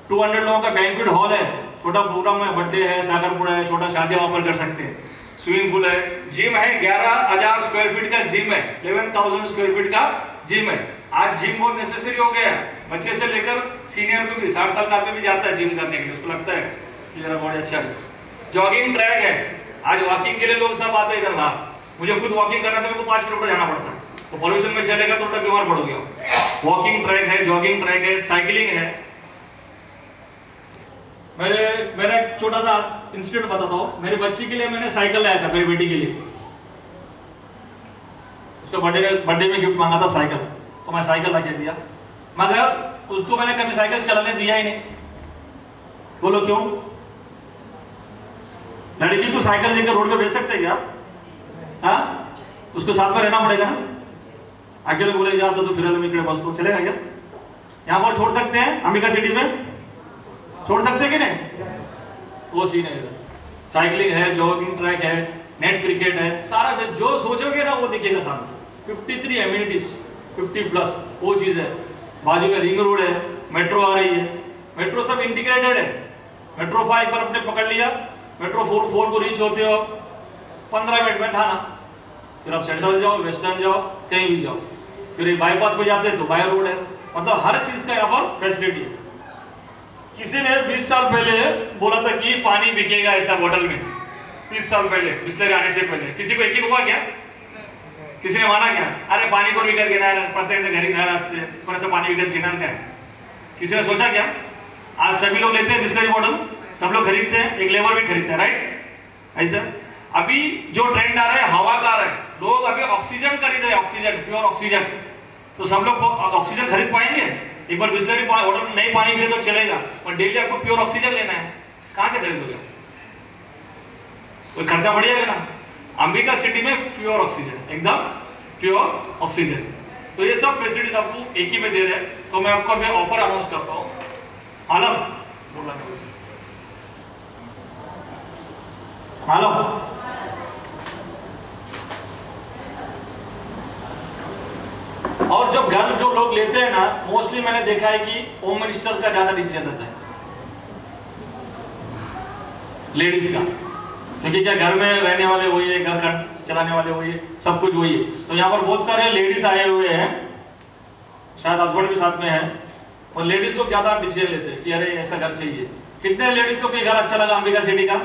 200 लोगों का बैंक्वेट हॉल है, छोटा प्रोग्राम है, बर्थडे है, सागरपुरा है, छोटा शादी वहां पर कर सकते हैं। स्विमिंग पूल है, जिम है, 11,000 स्क्वायर फीट का जिम है, 11,000 स्क्वायर फीट का जिम है। आज जिम बहुत नेसेसरी हो गया है, बच्चे से लेकर सीनियर को भी, 60 साल का आदमी भी जाता है जिम करने के लिए, उसको लगता है कि मेरा बॉडी अच्छा है। जॉगिंग ट्रैक है, आज वॉकिंग के लिए लोग सब आते हैं इधर बाहर। मुझे खुद वॉकिंग करना था, मेरे को 5 किलोमीटर जाना पड़ता है, तो पॉल्यूशन में चलेगा तो उल्टा बीमार पड़ोगे। वॉकिंग ट्रैक है, जॉगिंग ट्रैक है, साइकिलिंग है। मेरा एक छोटा सा इंसिडेंट बताता हूँ। मेरी बच्ची के लिए मैंने साइकिल लाया था, मेरी बेटी के लिए। उसका बर्थडे में गिफ्ट मांगा था साइकिल, तो मैं साइकिल ला के दिया, मगर उसको मैंने कभी साइकिल चलाने दिया ही नहीं। बोलो क्यों? लड़की को साइकिल लेकर रोड पे भेज सकते हैं क्या? हाँ, उसको साथ में रहना पड़ेगा ना। अकेले बोले जा तो फिर इकडे बसतो, चलेगा क्या? यहाँ पर छोड़ सकते हैं? अंबिका सिटी में छोड़ सकते हैं कि नहीं? वो सीन है। साइकिलिंग है, जॉगिंग ट्रैक है, नेट क्रिकेट है, सारा जो सोचोगे ना वो दिखेगा सामने। 53 एमिनिटीज, 50+ वो चीज है। बाजू में रिंग रोड है, मेट्रो आ रही है, मेट्रो सब इंटीग्रेटेड है। मेट्रो 5 पर अपने पकड़ लिया, मेट्रो 4 को रीच होते हो 15 मिनट में थाना, फिर आप सेंट्रल जाओ, वेस्टर्न जाओ, कहीं भी जाओ। फिर बाईपास पे जाते तो बाय रोड है। मतलब हर चीज का यहाँ पर फैसिलिटी है। किसी ने 20 साल पहले बोला था कि पानी बिकेगा ऐसा बोतल में, 30 साल पहले, बिस्लरी आने से पहले। किसी को यकीन हुआ क्या? किसी ने माना क्या? अरे पाणी कोण विकत घेणार, प्रत्येक घरी नळ असते, कोण असं पाणी विकत घेणार काय? किसी ने सोचा क्या? आज सभी लोग लेते हैं बिस्लरी बॉटल, सब लोग खरीदते हैं, एक लेबर भी खरीदता है, राइट? ऐसा अभी जो ट्रेंड आ रहा है हवा का आ रहा है, लोग अभी ऑक्सीजन खरीद रहे हैं, ऑक्सीजन, प्योर ऑक्सीजन। तो सब लोग ऑक्सीजन खरीद पाएंगे? एक बार बिस्लरी वाटर में नहीं पानी पिए तो चलेगा, और डेली आपको प्योर ऑक्सीजन लेना है, कहाँ से खरीदोगे? कोई खर्चा बढ़ जाएगा ना। अंबिका सिटी में प्योर ऑक्सीजन, एकदम प्योर ऑक्सीजन। तो ये सब फैसिलिटीज आपको एक ही में दे रहे हैं। तो मैं आपको अभी ऑफर अनाउंस करता हूँ। आलम बोला, आलम और जब घर जो लोग लेते हैं ना, मोस्टली मैंने देखा है कि होम मिनिस्टर का ज्यादा डिसीजन रहता है, लेडीज का, क्योंकि क्या घर में रहने वाले वही है, घर चलाने वाले वही है, सब कुछ वही है। तो यहाँ पर बहुत सारे लेडीज आए हुए हैं, शायद हस्बैंड भी साथ में है, और लेडीज लोग ज्यादा डिसीजन लेते हैं कि अरे ऐसा घर चाहिए। कितने लेडीज को घर अच्छा लगा अंबिका सिटी का?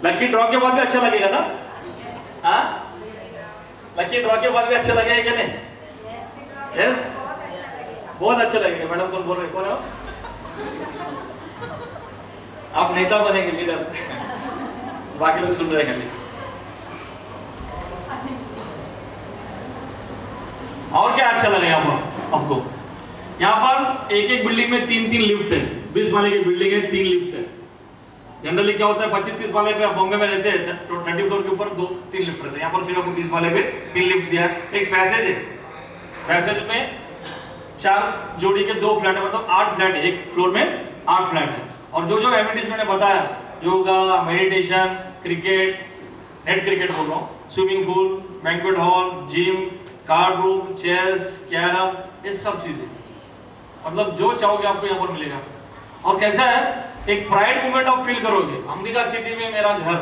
लकी ड्रॉ के बाद भी अच्छा लगेगा ना? हाँ, लकी ड्रॉ के बाद भी अच्छा लगेगा क्या नहीं? यस, बहुत अच्छा लगेगा। मैडम कौन बोल रहे, कौन हो आप? नेता बनेंगे, लीडर। बाकी लोग सुन रहे हैं खाली। और क्या अच्छा लगेगा आपको? यहाँ पर एक एक बिल्डिंग में 3-3 लिफ्ट है। 20 माले की बिल्डिंग है, 3 लिफ्ट है। जनरली क्या होता है 25-30 माले पे, बॉम्बे में रहते हैं तो 30 फ्लोर के ऊपर 2-3 लिफ्ट रहते हैं। यहाँ पर सिर्फ आपको 20 माले पे 3 लिफ्ट दिया है। एक पैसेज है, पैसेज में 4 जोड़ी के 2 फ्लैट है, मतलब 8 फ्लैट है, एक फ्लोर में 8 फ्लैट है। और जो जो एमिनिटीज मैंने बताया, yoga, meditation, cricket, net cricket बोल रहा हूँ, swimming pool, banquet hall, gym, card room, chess, carrom, ये सब चीजें, मतलब जो चाहोगे आपको यहाँ पर मिलेगा। और कैसा है, एक प्राइड मोमेंट आप फील करोगे। अंबिका सिटी में मेरा घर,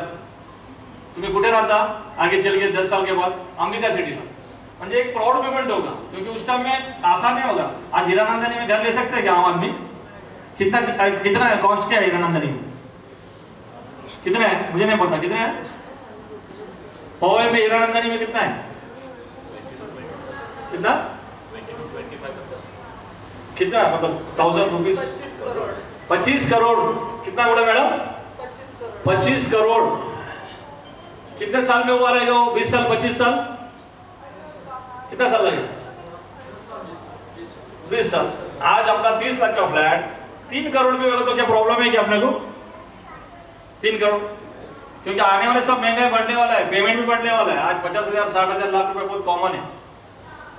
तुम्हें कुठे रहता आगे चल के 10 साल के बाद अंबिका सिटी में, म्हणजे एक प्राउड मोमेंट होगा, क्योंकि उस टाइम में आसान नहीं होगा। आज हीरानंदानी में घर ले सकते हैं क्या आम आदमी? कितना है, कॉस्ट क्या है हीरानंदानी में? कितना है मुझे नहीं पता, कितना है पौवे में? हीरानंदानी में कितना है? कितना कितना मतलब 1000 रुपीज? 25 करोड़। कितना बोला मैडम? 25 करोड़। कितने साल में हुआ रहेगा वो? 20 साल, 25 साल, कितना साल लगेगा? 20 साल। आज अपना 30 लाख का फ्लैट 3 करोड़ में होगा तो क्या प्रॉब्लम है क्या अपने को? 3 करोड़, क्योंकि आने वाले सब महंगाई बढ़ने वाला है, पेमेंट भी बढ़ने वाला है। आज 50,000, 60,000 लाख रुपए बहुत कॉमन है,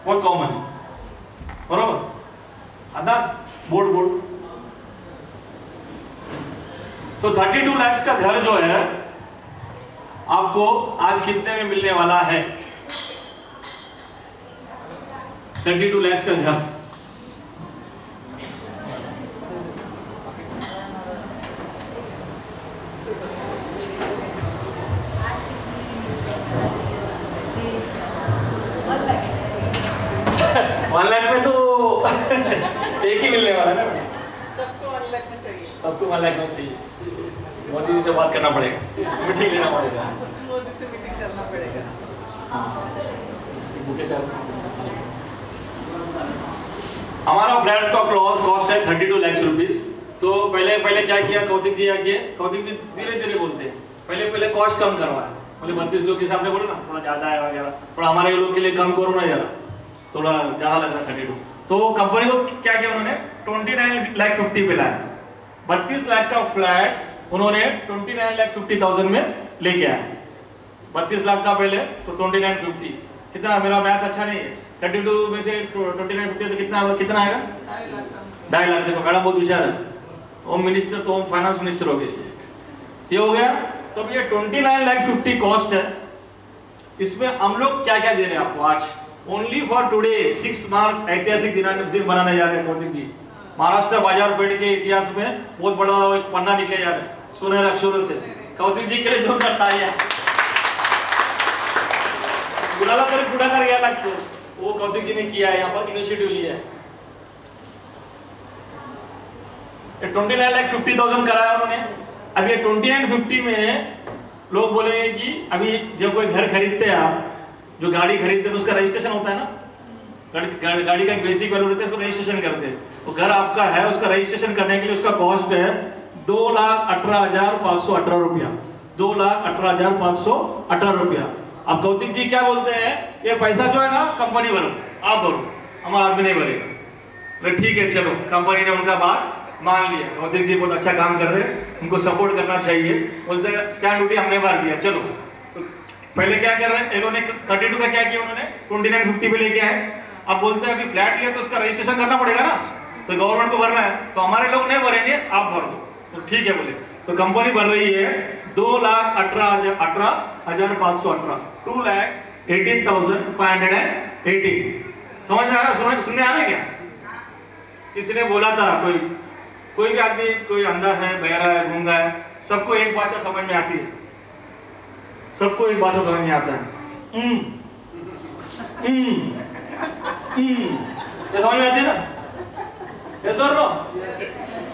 बहुत कॉमन है, बरोबर? आता बोर्ड तो 32 लाख का घर जो है आपको आज कितने में मिलने वाला है? 32 लाख का घर। वन लाख में तो एक ही मिलने वाला है ना, सबको 1 लाख में चाहिए, सबको 1 लाख में चाहिए। मोदी जी से बात करना पड़ेगा, मीटिंग लेना पड़ेगा, मोदी से मीटिंग करना पड़ेगा। हमारा फ्लैट का कॉस्ट है 32 लाख रुपीस। तो पहले क्या किया कौतिक जी, कौतिक जी धीरे धीरे बोलते हैं, पहले कॉस्ट कम करवाया। बोले 32 लोग के सामने बोले ना थोड़ा ज्यादा है वगैरह, थोड़ा हमारे लोग के लिए कम करो ना जरा, थोड़ा ज्यादा लग रहा है 32। तो कंपनी को क्या किया उन्होंने 29 लाख 50 पे लाया। 32 लाख का फ्लैट उन्होंने 29,50,000 में लेके आया। 32 लाख का पहले तो 29,50, कितना, मेरा मैथ अच्छा नहीं है, 32 में से 29,50 तो कितना आएगा? 2.5 लाख। देखो मैडम बहुत होशियार है, होम मिनिस्टर तो होम फाइनेंस मिनिस्टर हो गए, ये हो गया। तो ये 29,50,000 कॉस्ट है। इसमें हम लोग क्या क्या दे रहे हैं आपको आज? ओनली फॉर टुडे 6 मार्च ऐतिहासिक दिन बनाने जा रहे हैं कौतिक जी। महाराष्ट्र बाजार पेड़ के इतिहास में बहुत बड़ा एक पन्ना निकले जा रहा है सुनहरे अक्षरों से। कौतिक जी के लिए जोर करता है बुलाला तरी पुढाकार घ्यायला लागतो, वो कौतिक जी ने किया है, यहाँ पर इनिशिएटिव लिया है। 29,50,000 कराया उन्होंने। अब ये 29,50 में लोग बोलेंगे कि अभी जब कोई घर खरीदते हैं आप, जो गाड़ी खरीदते हैं तो उसका रजिस्ट्रेशन होता है ना, गाड़ी का एक बेसिक वैल्यू रहता है, उसको रजिस्ट्रेशन करते हैं। तो घर आपका है, उसका रजिस्ट्रेशन करने के लिए उसका कॉस्ट है 2,18,518 रुपया। 2,18,518 रुपया। अब कौतिक जी क्या बोलते हैं, ये पैसा जो है ना कंपनी भरो, आप भरो, हमारा आदमी नहीं भरेगा। बोले ठीक है चलो, कंपनी ने उनका बात मान लिया। कौतिक जी बहुत अच्छा काम कर रहे हैं, उनको सपोर्ट करना चाहिए। बोलते हैं स्टैंप ड्यूटी हमने भर दिया, चलो। तो पहले क्या कर रहे हैं इन्होंने, 32 का क्या किया उन्होंने, 2950 पे लेके आए। अब बोलते हैं अभी फ्लैट लिया तो उसका रजिस्ट्रेशन करना पड़ेगा ना, तो गवर्नमेंट को भरना है, तो हमारे लोग नहीं भरेंगे, आप भर दो। तो ठीक है बोले, तो कंपनी भर रही है 2,18,518, 2,18,518। समझ में आ रहा, सुनने आ रहा है क्या? किसी ने बोला था, कोई भी आदमी, कोई अंधा है, बहरा है, गूंगा है, सबको एक भाषा समझ में आती है, सबको एक भाषा समझ में आता है। ये समझ में आती है ना? ये सर नो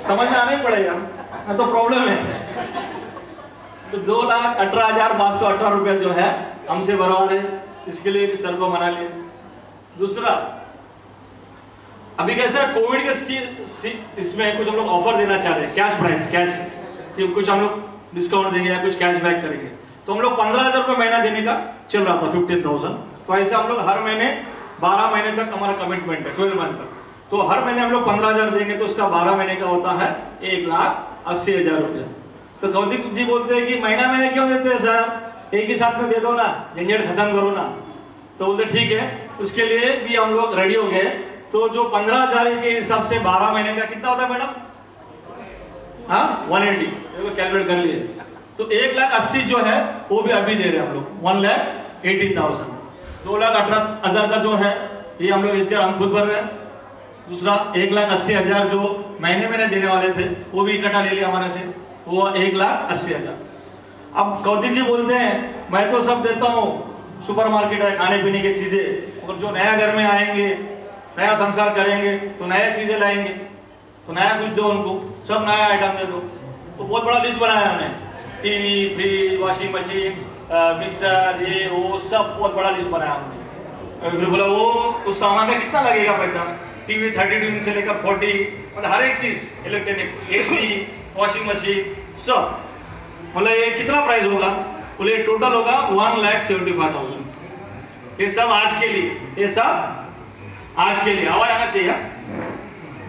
समझ में आना ही पड़ेगा, ना तो प्रॉब्लम है। तो 2,18,518 रुपया जो है हमसे भरवा रहे, इसके लिए भी सर को मना लिया। दूसरा, अभी कैसा कोविड के इसमें कुछ हम लोग ऑफर देना चाह रहे हैं, कैश प्राइस, कैश कि कुछ हम लोग डिस्काउंट देंगे या कुछ कैश बैक करेंगे। तो हम लोग 15,000 रुपये महीना देने का चल रहा था, 15,000। तो ऐसे हम लोग हर महीने 12 महीने तक हमारा कमिटमेंट है, 12 मंथ तक। तो हर महीने हम लोग 15,000 देंगे, तो उसका 12 महीने का होता है 1,80,000 रुपये। तो कौतिक जी बोलते हैं कि महीने क्यों देते हैं सर, एक ही साथ में दे दो ना, झंझट खत्म करो ना। तो बोलते ठीक है, उसके लिए भी हम लोग रेडी हो गए। तो जो 15,000 के हिसाब से 12 महीने का कितना होता है मैडम? हाँ 180, देखो कैलकुलेट कर लिए। तो 1,80,000 जो है वो भी अभी दे रहे हैं हम लोग, 1,80,000। 2,18,000 का जो है ये हम लोग इस हम खुद भर रहे हैं। दूसरा 1,80,000 जो महीने देने वाले थे वो भी इकट्ठा ले लिया हमारे से, वो 1,80,000। अब कौतिक जी बोलते हैं मैं तो सब देता हूँ, सुपरमार्केट है, खाने पीने की चीजें, और जो नया घर में आएंगे, नया संसार करेंगे तो नया चीजें लाएंगे, तो नया कुछ दो उनको, सब नया आइटम दे दो। तो बहुत बड़ा लिस्ट बनाया हमने, TV, fridge, washing machine, mixer, ये वो सब बहुत बड़ा लिस्ट बनाया हमने। फिर बोला वो उस सामान में कितना लगेगा पैसा, टीवी 32 इंच से लेकर 40, मतलब हर एक चीज इलेक्ट्रॉनिक, एसी, वॉशिंग मशीन सब। बोला ये कितना प्राइस होगा? बोले टोटल होगा 1,75,000। ये सब आज के लिए, ये सब आज के लिए। आवाज आना चाहिए।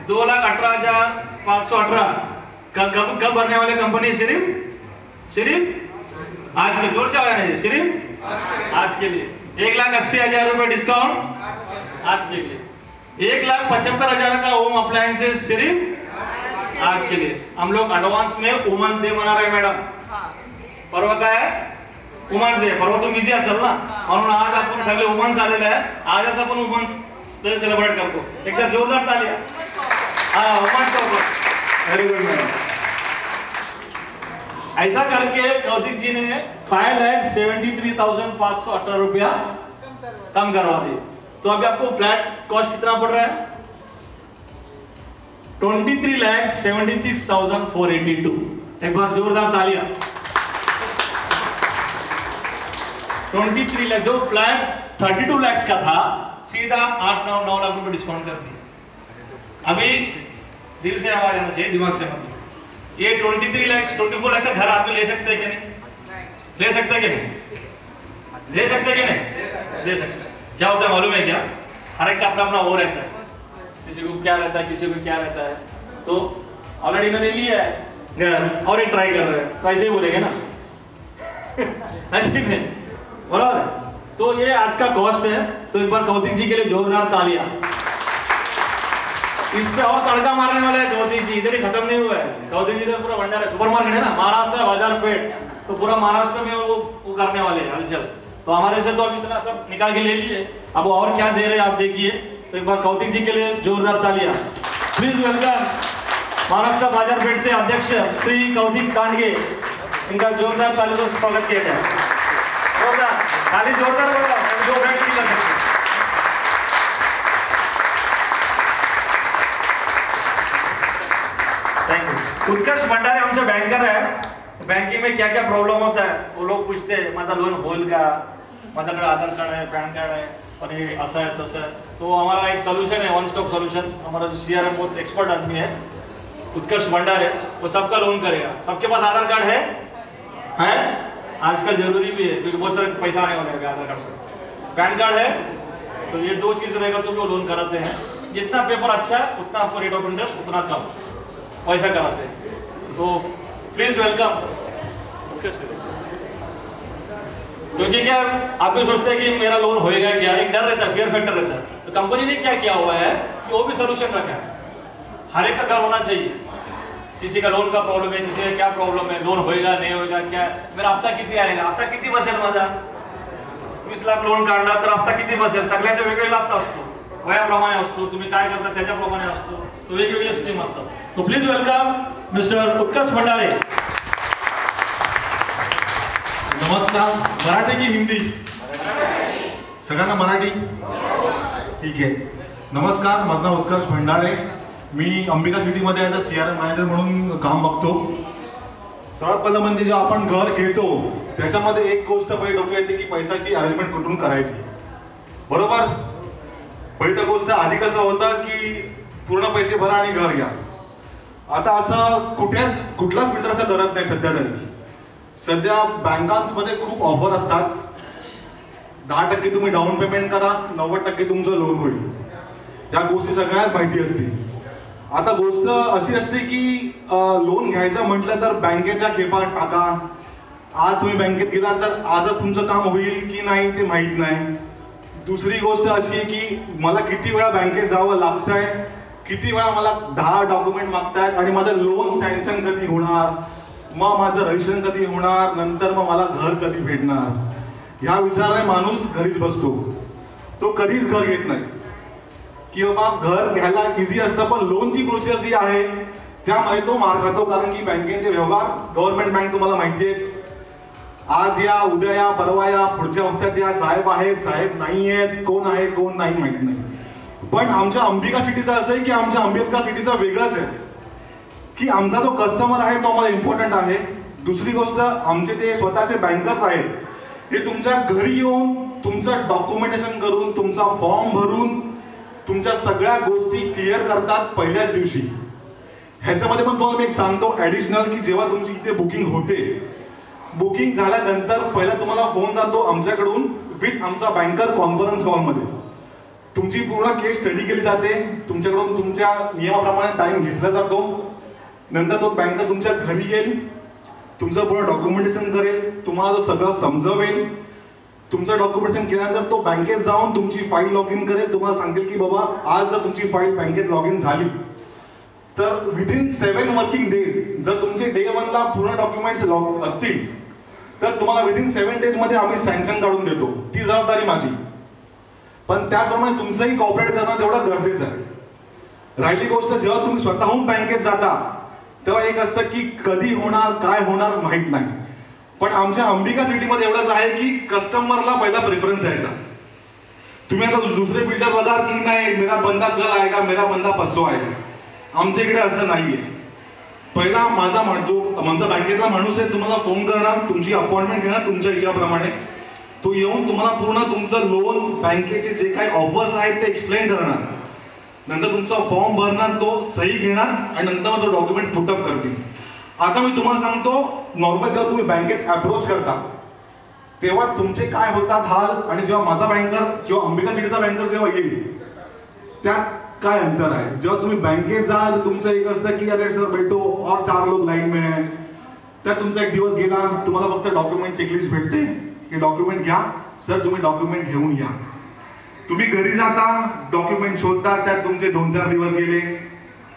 2,18,518 कब भरने वाले कंपनी? सिर्फ आज के, जोर से आवाज आना चाहिए, सिर्फ आज के लिए। 1,80,000 रुपए डिस्काउंट आज के लिए। 1,75,000 का होम अप्लायंसेस सिर्फ आज के लिए। हम लोग एडवांस में वुमन्स डे मना रहे हैं मॅडम। परवा काय आहे? Women's day. परवा तुम्ही बिझी असाल ना, म्हणून आज आपण सगळे वुमन्स आलेले आहे, आजच आपण वुमन्स डे सेलिब्रेट करतो। एकदा जोरदार तालिया। हाँ women's day, very good madam. ऐसा करके कौतिक जी ने 5,73,518 रुपया कम करवा दिए। तो अभी आपको फ्लैट कॉस्ट कितना पड़ रहा है? 23,76,482। एक बार जोरदार तालियां। 23 लाख, जो फ्लैट 32 लाख का था, सीधा 8-9 लाख रुपए डिस्काउंट कर दिया। अभी दिल से आवाज आना चाहिए, दिमाग से मत। ये 23 लाख 24 लाख का घर आप ले सकते हैं कि नहीं? ले सकते हैं कि नहीं? ले सकते हैं कि नहीं? ले सकते हैं। क्या होता है मालूम है क्या? हर एक का अपना अपना वो रहता है, किसी को क्या रहता है, किसी को क्या रहता है। तो ऑलरेडी इन्होंने लिया है घर और एक ट्राई कर रहे हैं, तो ऐसे ही बोलेंगे ना बराबर है। तो ये आज का कॉस्ट है। तो एक बार कौतिक जी के लिए जोरदार तालियां। इस पे और तड़का मारने वाले हैं कौतिक जी, इधर ही खत्म नहीं हुआ है। कौतिक जी का पूरा भंडार है, सुपरमार्केट है ना, महाराष्ट्र बाजार पेट, तो पूरा महाराष्ट्र में वो करने वाले हैं हलचल। तो हमारे से तो अब इतना सब निकाल के ले लिए, अब और क्या दे रहे हैं आप देखिए। तो एक बार कौतिक जी के लिए जोरदार तालियां। प्लीज वेलकम महाराष्ट्र बाजार पेट से अध्यक्ष श्री कौतिक दांडगे, इनका जोरदार ताली से स्वागत किया जाए। जोरदार ताली, जोरदार बोलो, जो बैठ नहीं कर सकते। Thank you. उत्कर्ष भंडारे आमचे बँकर आहे। बँकिंग में क्या क्या प्रॉब्लम होता है वो लोग पूछते हैं, माझा लोन होईल का, माझ्याकडे आधार कार्ड है, पैन कार्ड है, और ये ऐसा है तसा है। तो हमारा एक सोल्यूशन है, वन स्टॉप सोल्यूशन। हमारा जो CRM बहुत एक्सपर्ट आदमी है उत्कर्ष भंडारे, वो सबका लोन करेगा। सबके पास आधार कार्ड है? आजकल जरूरी भी है क्योंकि बहुत सारे पैसा आने वाले हैं आधार कार्ड से। पैन कार्ड है तो ये 2 चीज़ रहेगा तो वो लोन कराते हैं। जितना पेपर अच्छा है उतना आपको रेट ऑफ इंटरेस्ट उतना कम पैसा कराते हैं। तो प्लीज़ वेलकम। क्योंकि क्या आप भी सोचते हैं कि मेरा लोन होएगा क्या, एक डर रहता है, फियर फैक्टर रहता है। तो कंपनी ने क्या किया हुआ है कि वो भी सोल्यूशन रखा है। हर एक का घर होना चाहिए। किसी का लोन का प्रॉब्लम है, किसी का क्या प्रॉब्लम है, लोन होएगा नहीं होएगा क्या, मेरा हप्ता किती आएगा, हप्ता किती बसेल माझा, 20 लाख लोन काढला तर हप्ता किती बसेल, सगळ्याचे वेगवेगळे हप्ता असतो, वयाप्रमाणे असतो, तुम्ही काय करता त्याच्याप्रमाणे असतो, तो वेगवेगळे स्कीम असतात। सो प्लीज वेलकम मिस्टर उत्कर्ष भंडारे। नमस्कार। मराठी की हिंदी? सगळ्यांना मराठी ठीक आहे। नमस्कार, माझं नाव उत्कर्ष भंडारे। मी अंबिका सिटीमध्ये ॲज अ CRM मॅनेजर म्हणून काम बघतो। सर्वात पहिलं म्हणजे जेव्हा आपण घर घेतो त्याच्यामध्ये एक गोष्ट पहिले डोक्यात येते की पैशाची अरेंजमेंट कुठून करायची, बरोबर? पहिली गोष्ट आधी कसं होतं की पूर्ण पैसे भरा आणि घर घ्या। आता असं कुठलाच बिल्डर असं करत नाही सध्या तरी। सध्या बँकांमध्ये खूप ऑफर असतात। 10% तुम्ही डाऊन पेमेंट करा, 90% तुमचं लोन होईल। या गोष्टी सगळ्यांनाच माहिती असते। आता गोष्ट अशी असते की लोन घ्यायचं म्हटलं तर बँकेच्या खेपात टाका। आज तुम्ही बँकेत गेला तर आजच तुमचं काम होईल की नाही ते माहीत नाही। दुसरी गोष्ट अशी आहे की मला किती वेळा बँकेत जावं लागतंय, किती वेळा मला 10 डॉक्युमेंट मागतायत आणि माझं लोन सँक्शन कधी होणार, मग माझं रजिस्ट्रेशन कधी होणार, नंतर मग मला घर कधी भेटणार, ह्या विचाराने माणूस घरीच बसतो। तो कधीच घर घेत नाही की बाबा घर घ्यायला इझी असतं, पण लोनची प्रोसिजर जी आहे त्यामध्ये तो मार खातो। कारण की बँकेचे व्यवहार, गव्हर्नमेंट बँक तुम्हाला माहिती आहे, आज या उद्या या परवा या पुढच्या हप्त्यात या, साहेब आहेत साहेब नाही आहेत, कोण आहे कोण नाही माहित नाही। पण आमच्या अंबिका सिटीचं असं आहे की आमच्या अंबिका सिटीचं वेगळंच आहे की आमचा जो कस्टमर आहे तो आम्हाला इम्पॉर्टंट आहे। दुसरी गोष्ट, आमचे जे स्वतःचे बँकर्स आहेत ते तुमच्या घरी येऊन तुमचं डॉक्युमेंटेशन करून, तुमचा फॉर्म भरून, तुमच्या सगळ्या गोष्टी क्लिअर करतात पहिल्याच दिवशी। ह्याच्यामध्ये पण तुम्हाला मी एक सांगतो ॲडिशनल की जेव्हा तुमची इथे बुकिंग होते, बुकिंग झाल्यानंतर पहिला तुम्हाला फोन जातो आमच्याकडून विथ आमचा बँकर कॉन्फरन्स कॉलमध्ये। तुमची पूर्ण केस स्टडी केली जाते, तुमच्याकडून तुमच्या नियमाप्रमाणे टाइम घेतला जातो। नंतर तो बँकर तुमच्या घरी येईल, तुमचं पूर्ण डॉक्युमेंटेशन करेल, तुम्हाला तो सगळं समजवेल। तुमचं डॉक्युमेंटेशन केल्यानंतर तो बँकेत जाऊन तुमची फाईल लॉग इन करेल, तुम्हाला सांगेल की बाबा आज जर तुमची फाईल बँकेत लॉग इन झाली तर विदिन 7 वर्किंग डेज जर तुमचे डे 1 ला पूर्ण डॉक्युमेंट्स लॉग असतील तर तुम्हाला विदिन 7 डेजमध्ये आम्ही सँक्शन काढून देतो। ती जबाबदारी माझी, पण त्याचप्रमाणे तुमचंही कॉपरेट करणं तेवढं गरजेचं आहे। राहिली गोष्ट, जेव्हा तुम्ही स्वतःहून बँकेत जाता तेव्हा एक असतं की कधी होणार काय होणार माहीत नाही, पण आमच्या अंबिका सिटीमध्ये एवढंच आहे की कस्टमरला पहिला प्रेफरन्स द्यायचा। तुम्ही आता दुसरे बिल्डर बघा की नाही मेरा बंदा कल आएगा, मेरा बंदा परसों आएगा, आमच्या इकडे असं नाहीये। पहिला माझा बँकेतला माणूस आहे तुम्हाला फोन करणार, तुमची अपॉइंटमेंट घेणार तुमच्या हिशोबाप्रमाणे, तो येऊन तुम्हाला पूर्ण तुमचं लोन, बँकेचे जे काही ऑफर्स आहेत ते एक्सप्लेन करणार, नंतर तुमचा फॉर्म भरणार, तो सही घेणार आणि नंतर तो डॉक्युमेंट पुटअप करतील। आता मी तुम्हाला सांगतो, नॉर्मल जेव्हा तुम्ही बँकेत अप्रोच करता तेव्हा तुमचे काय होतात हाल आणि जेव्हा माझा बँकर किंवा अंबिका सिटीचा बँकर जेव्हा येईल त्यात काय अंतर आहे। जेव्हा तुम्ही बँकेत जाल तुमचं एक असतं की अरे सर बैठो और 4 लोग लाईन में हैं, त्यात तुमचा एक दिवस गेला, तुम्हाला फक्त डॉक्युमेंट चेकलिस्ट भेटते, हे डॉक्युमेंट घ्या सर, तुम्ही डॉक्युमेंट घेऊन या। तुम्ही घरी जाता, डॉक्युमेंट शोधता, त्यात तुमचे 2-4 दिवस गेले,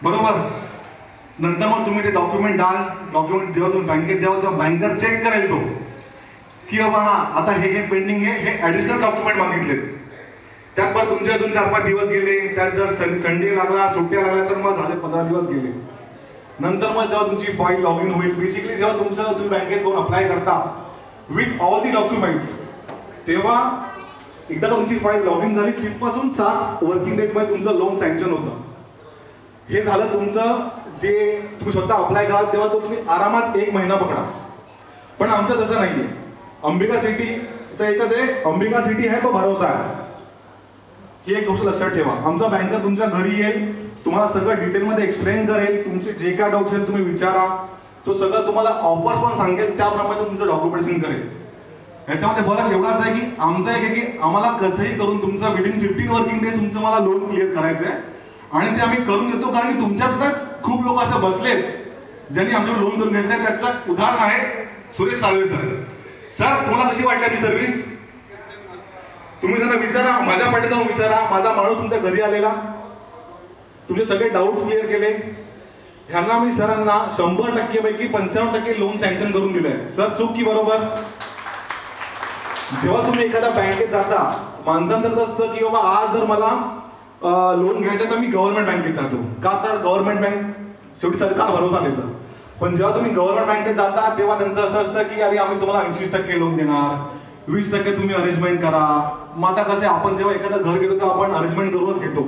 बरोबर? नंतर मग तुम्ही ते डॉक्युमेंट द्याल, डॉक्युमेंट जेव्हा तुम्ही बँकेत द्याल तेव्हा बँकर चेक करेल तो की बाबा हा आता हे पेंडिंग आहे, हे ॲडिशनल डॉक्युमेंट मागितले, त्यात पण तुमचे अजून 4-5 दिवस गेले, त्यात जर संडे लागला, सुट्ट्या लागल्या तर मग झाले 15 दिवस गेले। नंतर मग जेव्हा तुमची फाईल लॉग इन होईल, बेसिकली जेव्हा तुम्ही बँकेत जाऊन अप्लाय करता विथ ऑल दी डॉक्युमेंट्स, तेव्हा एकदा तुमची फाईल लॉग इन झाली तिथपासून 7 वर्किंग डेजमध्ये तुमचं लोन सँक्शन होतं। हे झालं तुमचं जे तुम्ही स्वतः अप्लाय कराल तेव्हा तो तुम्ही आरामात 1 महिना पकडा, पण आमचं तसं नाहीये। अंबिका सिटीचं एकच आहे, अंबिका सिटी है तो भरोसा आहे, ही एक गोष्ट लक्षात ठेवा। आमचा बँकर तुमच्या घरी येईल, तुम्हाला सगळं डिटेलमध्ये एक्सप्लेन करेल, तुमचे जे काय डाऊट्स आहेत तुम्ही विचारा, तो सगळं तुम्हाला ऑफर्स पण सांगेल, त्याप्रमाणे तुमचं डॉक्युमेंटेशन करेल. याच्यामध्ये फरक एवढाच आहे की आमचं एक आहे की आम्हाला कसंही करून तुमचं विदिन 15 वर्किंग डेज तुमचं मला लोन क्लिअर करायचं आहे आणि ते आम्ही करून देतो. कारण की तुमच्यातच खूप लोक असं बसलेत ज्यांनी आमच्याकडे लोन करून घेतलंय. त्याचं उदाहरण आहे सुरेश साळवे सर. सर तुम्हाला कशी वाटली आपली सर्व्हिस? तुम्ही त्यांना विचारा, माझ्या पाठी जाऊन विचारा. माझा माणूस तुमच्या घरी आलेला, तुमचे सगळे डाऊट्स क्लिअर केले. ह्यांना मी सरांना 100% पैकी 95% लोन सँक्शन करून दिलंय. सर चूक की बरोबर? जेव्हा तुम्ही एखाद्या बँकेत जाता, माणसांचं तर असतं की बाबा आज जर मला लोन घ्यायचं तर मी गव्हर्नमेंट बँकेत जातो. का तर गव्हर्नमेंट बँक शेवटी सरकार भरोसा देतं. पण जेव्हा तुम्ही गव्हर्नमेंट बँकेत जाता तेव्हा त्यांचं असं असतं की अरे आम्ही तुम्हाला 80% लोन देणार, 20% तुम्ही अरेंजमेंट करा. मग आता कसं आपण जेव्हा एखादं घर घेतो तर आपण अरेंजमेंट करूनच घेतो.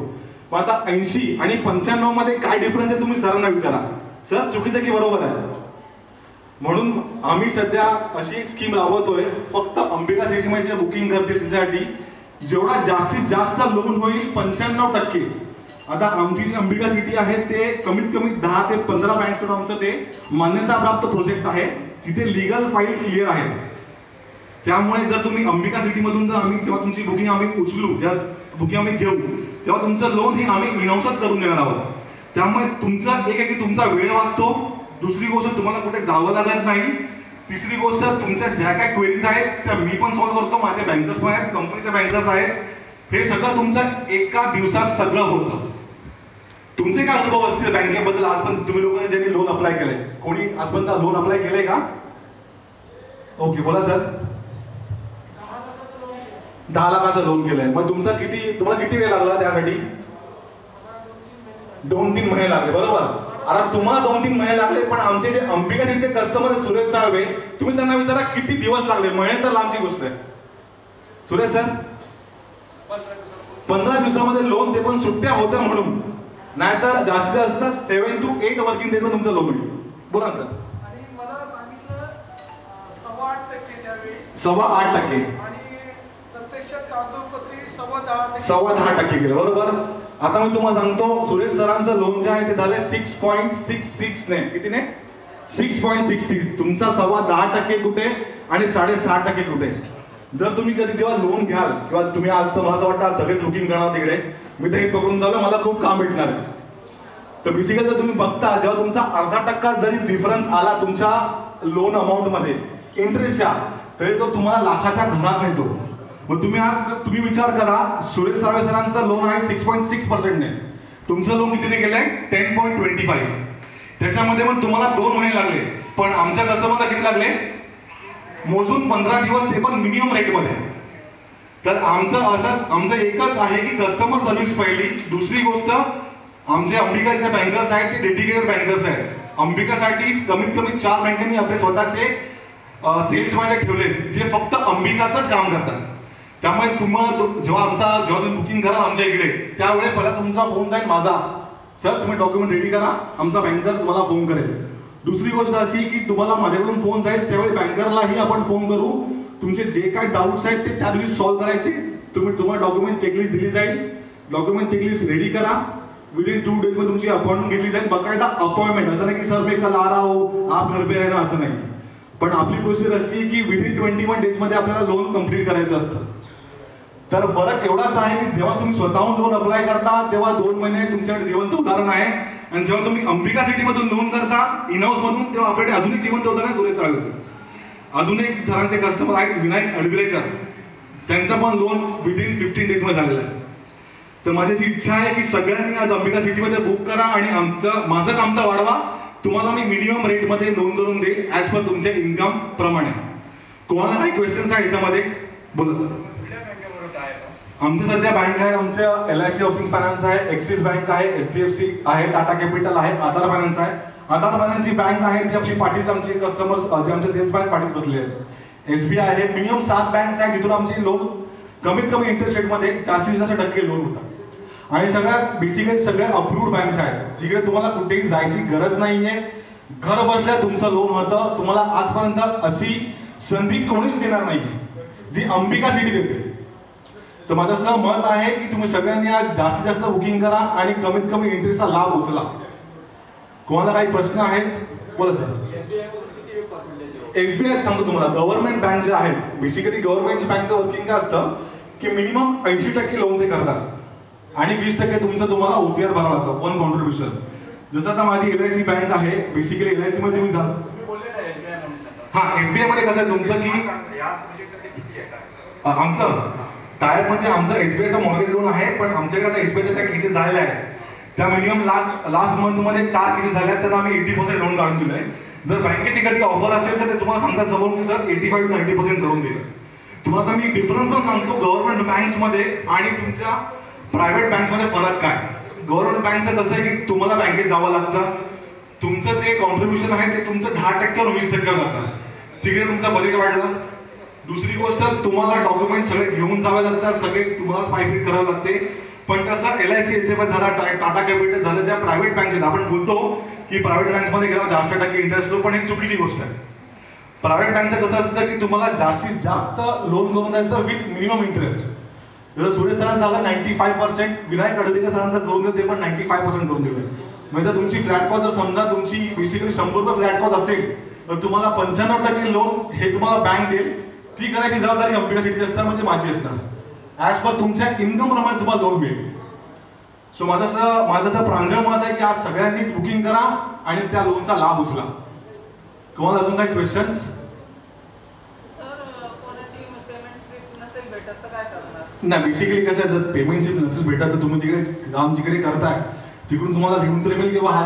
मग आता 80 आणि 95 मध्ये काय डिफरन्स आहे तुम्ही सरांना विचारा. सर चुकीचं की बरोबर आहे? म्हणून आम्ही सध्या अशी एक स्कीम राबवतोय, फक्त अंबिका सिटीमध्ये जे बुकिंग करतील त्याच्यासाठी जेवढा जास्तीत जास्त लोन होईल 95%. आता आमची जी अंबिका सिटी आहे ते कमीत कमी 10 ते 15 बँक्सकडून आमचं ते मान्यताप्राप्त प्रोजेक्ट आहे जिथे लिगल फाईल क्लिअर आहे. त्यामुळे जर तुम्ही अंबिका सिटीमधून जर आम्ही जेव्हा तुमची बुकिंग आम्ही उचलू, बुकिंग आम्ही घेऊ, तेव्हा तुमचं लोन हे आम्ही इनहाऊसच करून देणार आहोत. त्यामुळे तुमचं एक आहे की तुमचा वेळ वाचतो. दुसरी गोष्ट तुम्हाला कुठे जावं लागत नाही. तिसरी गोष्ट तुमच्या ज्या काय क्वेरीज आहेत त्या मी पण सॉल्व्ह करतो, माझे बँकर्स पण आहेत, कंपनीचे बँकर्स आहेत. हे सगळं तुमचं एका दिवसात सगळं होतं. तुमचे काय अनुभव असतील बँकेबद्दल? आज पण तुम्ही लोक ज्यांनी लोन अप्लाय केलंय, कोणी आजपर्यंत लोन अप्लाय केलंय का? ओके बोला सर. 10 लाखाचं लोन केलंय. मग तुमचा तुम्हाला किती वेळ लागला त्यासाठी? 2-3 महिने लागले बरोबर. आता तुम्हाला 2-3 महिने लागले, पण आमचे जे अंबिका सिटीचे कस्टमर सुरेश साळवे, तुम्ही त्यांना विचारा किती दिवस लागले. महिने तर लांबची गोष्ट आहे. सुरेश सर 15 दिवसामध्ये लोन, ते पण सुट्ट्या होत्या म्हणून. नाहीतर जास्तीत जास्त 7 to 8 वर्किंग डेज मध्ये तुमचं लोन होईल. बोला सर. आणि मला सांगितलं 8.25% द्यावे. 8.25%. आणि प्रत्यक्षात कागदोपत्री 10.5%. 10.5% केलं बरोबर. आता मी तुम्हाला सांगतो, सुरेश सरांचं लोन जे आहे ते झालंय 6.66 ने. किती ने? 6.66. तुमचा 10.25% कुठे आणि 7.5% कुठे? जर तुम्ही कधी जेव्हा लोन घ्याल किंवा तुम्ही आज तर मला असं वाटतं आज सगळेच बुकिंग करणार तिकडे, मी तर हेच पकडून चालू, मला खूप काम भेटणार आहे. तर बेसिकली जर तुम्ही बघता, जेव्हा तुमचा 0.5% जरी डिफरन्स आला तुमच्या लोन अमाऊंट मध्ये इंटरेस्टच्या, तरी तो तुम्हाला लाखाच्या घरात नेतो. मग तुम्ही विचार करा, सुरेश साळवे सरांचं लोन आहे 6.6% ने. तुमचं लोन कितीने केलंय? 10.25. त्याच्यामध्ये पण तुम्हाला 2 महिने लागले, पण आमच्या कस्टमरला किती लागले? मोजून 15 दिवस, ते पण मिनिमम रेटमध्ये. तर आमचं एकच आहे की कस्टमर सर्व्हिस पहिली. दुसरी गोष्ट, आमचे अंबिकाचे बँकर्स आहेत ते डेडिकेटेड बँकर्स आहेत. अंबिकासाठी कमीत कमी 4 बँकांनी आपले स्वतःचे सेल्स मॅनेजर ठेवले जे फक्त अंबिकाचंच काम करतात. त्यामुळे जेव्हा तुम्ही बुकिंग कराल आमच्या इकडे, त्यावेळेस पहिला तुमचा फोन जाईल माझा, सर तुम्ही डॉक्युमेंट रेडी करा, आमचा बँकर तुम्हाला फोन करेल. दुसरी गोष्ट अशी की तुम्हाला माझ्याकडून फोन जाईल त्यावेळी बँकरलाही आपण फोन करू. तुमचे जे काय डाऊट्स आहेत ते त्या दिवशी सॉल्व्ह करायचे. तुम्हाला डॉक्युमेंट चेकलिस्ट दिली जाईल. डॉक्युमेंट चेकलिस्ट रेडी करा. विदिन 2 डेज मध्ये तुमची अपॉइंटमेंट घेतली जाईल. बकायदा अपॉइंटमेंट. असं नाही की सर मी कल आ रहा हो आप घर पे रहना, असं नाही. पण आपली प्रोसिजर अशी आहे की विदिन 21 डेज मध्ये आपल्याला लोन कम्प्लीट करायचं असतं. तर फरक एवढाच आहे की जेव्हा तुम्ही स्वतःहून लोन अप्लाय करता तेव्हा 2 महिने तुमच्याकडे जिवंत उदाहरण आहे, आणि जेव्हा तुम्ही अंबिका सिटीमधून लोन करता इनहाऊस मधून, तेव्हा आपल्याकडे अजून एक जिवंत उदाहरण आहे सुरेश साळवे सर. अजून एक सरांचे कस्टमर आहेत विनायक अडविरेकर, त्यांचं पण लोन विदिन 15 डेज मध्ये झालेलं आहे. तर माझी अशी इच्छा आहे की सगळ्यांनी आज अंबिका सिटीमध्ये बुक करा आणि माझं काम तर वाढवा. तुम्हाला मी मिनिमम रेटमध्ये लोन करून देईल ॲज पर तुमच्या इन्कम प्रमाणे. कोणाला काही क्वेश्चन्स आहे याच्यामध्ये? बोला सर. आमच्या सध्या बँक आहे, आमच्या LIC हाऊसिंग फायनान्स आहे, ॲक्सिस बँक आहे, HDFC आहे, टाटा कॅपिटल आहे, आधार फायनान्स आहे. आधार फायनान्स ही बँक आहे ती आपली पाठीच आमची कस्टमर्स जे आमचे सेल्स बँक पाठीच बसले आहेत. SBI आहे. मिनिमम 7 बँक्स आहेत जिथून आमची लोन कमीत कमी इंटरेस्ट रेटमध्ये जास्तीत जास्त टक्के लोन होतात. आणि सगळ्यात बेसिकली सगळ्या अप्रूव्ड बँक्स आहेत जिकडे तुम्हाला कुठेही जायची गरज नाहीये. घर बसल्या तुमचं लोन होतं. तुम्हाला आजपर्यंत अशी संधी कोणीच देणार नाहीये जी अंबिका सिटी देते. तर माझं असं मत आहे की तुम्ही सगळ्यांनी आज जास्तीत जास्त बुकिंग करा आणि कमीत कमी इंटरेस्टचा लाभ उचला. कोणाला काही प्रश्न आहेत बोला सर. SBI सांगतो तुम्हाला, गव्हर्नमेंट बँक जे आहेत बेसिकली गव्हर्नमेंट बँकचं वर्किंग काय असतं की मिनिमम 80% लोन ते करतात आणि 20% तुमचं तुम्हाला OCR भरावं लागतं, वन कॉन्ट्रीब्युशन. जसं आता माझी LIC बँक आहे, बेसिकली LIC मध्ये तुम्ही जा. SBI मध्ये कसं आहे तुमचं की आमचं टायप म्हणजे आमचं SBIचं मॉर्गेज लोन आहे, पण आमच्याकडे आता SBIच्या ज्या केसेस झालेल्या आहेत त्या मिनिमम लास्ट मंथमध्ये 4 केसेस झाल्या आहेत, तर आम्ही 80% लोन काढून दिलंय. जर बँकेची कधी ऑफर असेल तर ते तुम्हाला सांगतात समोर की सर 85 to 90% करून दिलं. तुम्हाला आता मी डिफरन्स पण सांगतो गव्हर्नमेंट बँक्समध्ये आणि तुमच्या प्रायव्हेट बँक्समध्ये फरक काय. गव्हर्नमेंट बँकचं कसं आहे की तुम्हाला बँकेत जावं लागतं, तुमचं जे कॉन्ट्रीब्युशन आहे ते तुमचं 10% वर 20% करतात, तिकडे तुमचं बजेट वाढलं. दुसरी गोष्ट तुम्हाला डॉक्युमेंट सगळे घेऊन जावे लागतात, सगळे तुम्हाला पायपीट करावं लागते. पण तसं LIC SFI झाला, टाटा कॅपिटल झालं, ज्या प्रायव्हेट बँक्स आहेत आपण बोलतो की प्रायव्हेट बँकमध्ये गेल्यावर जास्त टक्के इंटरेस्ट होतो, पण ही चुकीची गोष्ट आहे. प्रायव्हेट बँकचं कसं असतं की तुम्हाला जास्तीत जास्त लोन करून द्यायचं विथ मिनिमम इंटरेस्ट. जसं सुरेश सरांचं झालं 95%, विनायक अडविकर सरांचं करून दिलं ते पण 95% करून दिलं. म्हणजे तुमची फ्लॅट कॉस्ट जर समजा तुमची बेसिकली 100 रुपये फ्लॅट कॉस्ट असेल तर तुम्हाला 95% लोन हे तुम्हाला बँक देईल. ती करायची जबाबदारी अंबिका सिटीची असणार, म्हणजे माझी असणार. ॲज पर तुमच्या इन्कम प्रमाणे तुम्हाला लोन मिळेल. सो माझं असं प्रांजळ मत आहे की आज सगळ्यांनीच बुकिंग करा आणि त्या लोनचा लाभ उचला. तुम्हाला अजून काही क्वेश्चन्स? सर कोणाची पेमेंट स्लिप नसेल भेटत तर काय करणार? नाही, बेसिकली कसं आहे, जर पेमेंट स्लिप नसेल भेटत तर तुम्ही तिकडे काम जिकडे करताय तिकडून तुम्हाला लिहून तरी मिळेल किंवा हा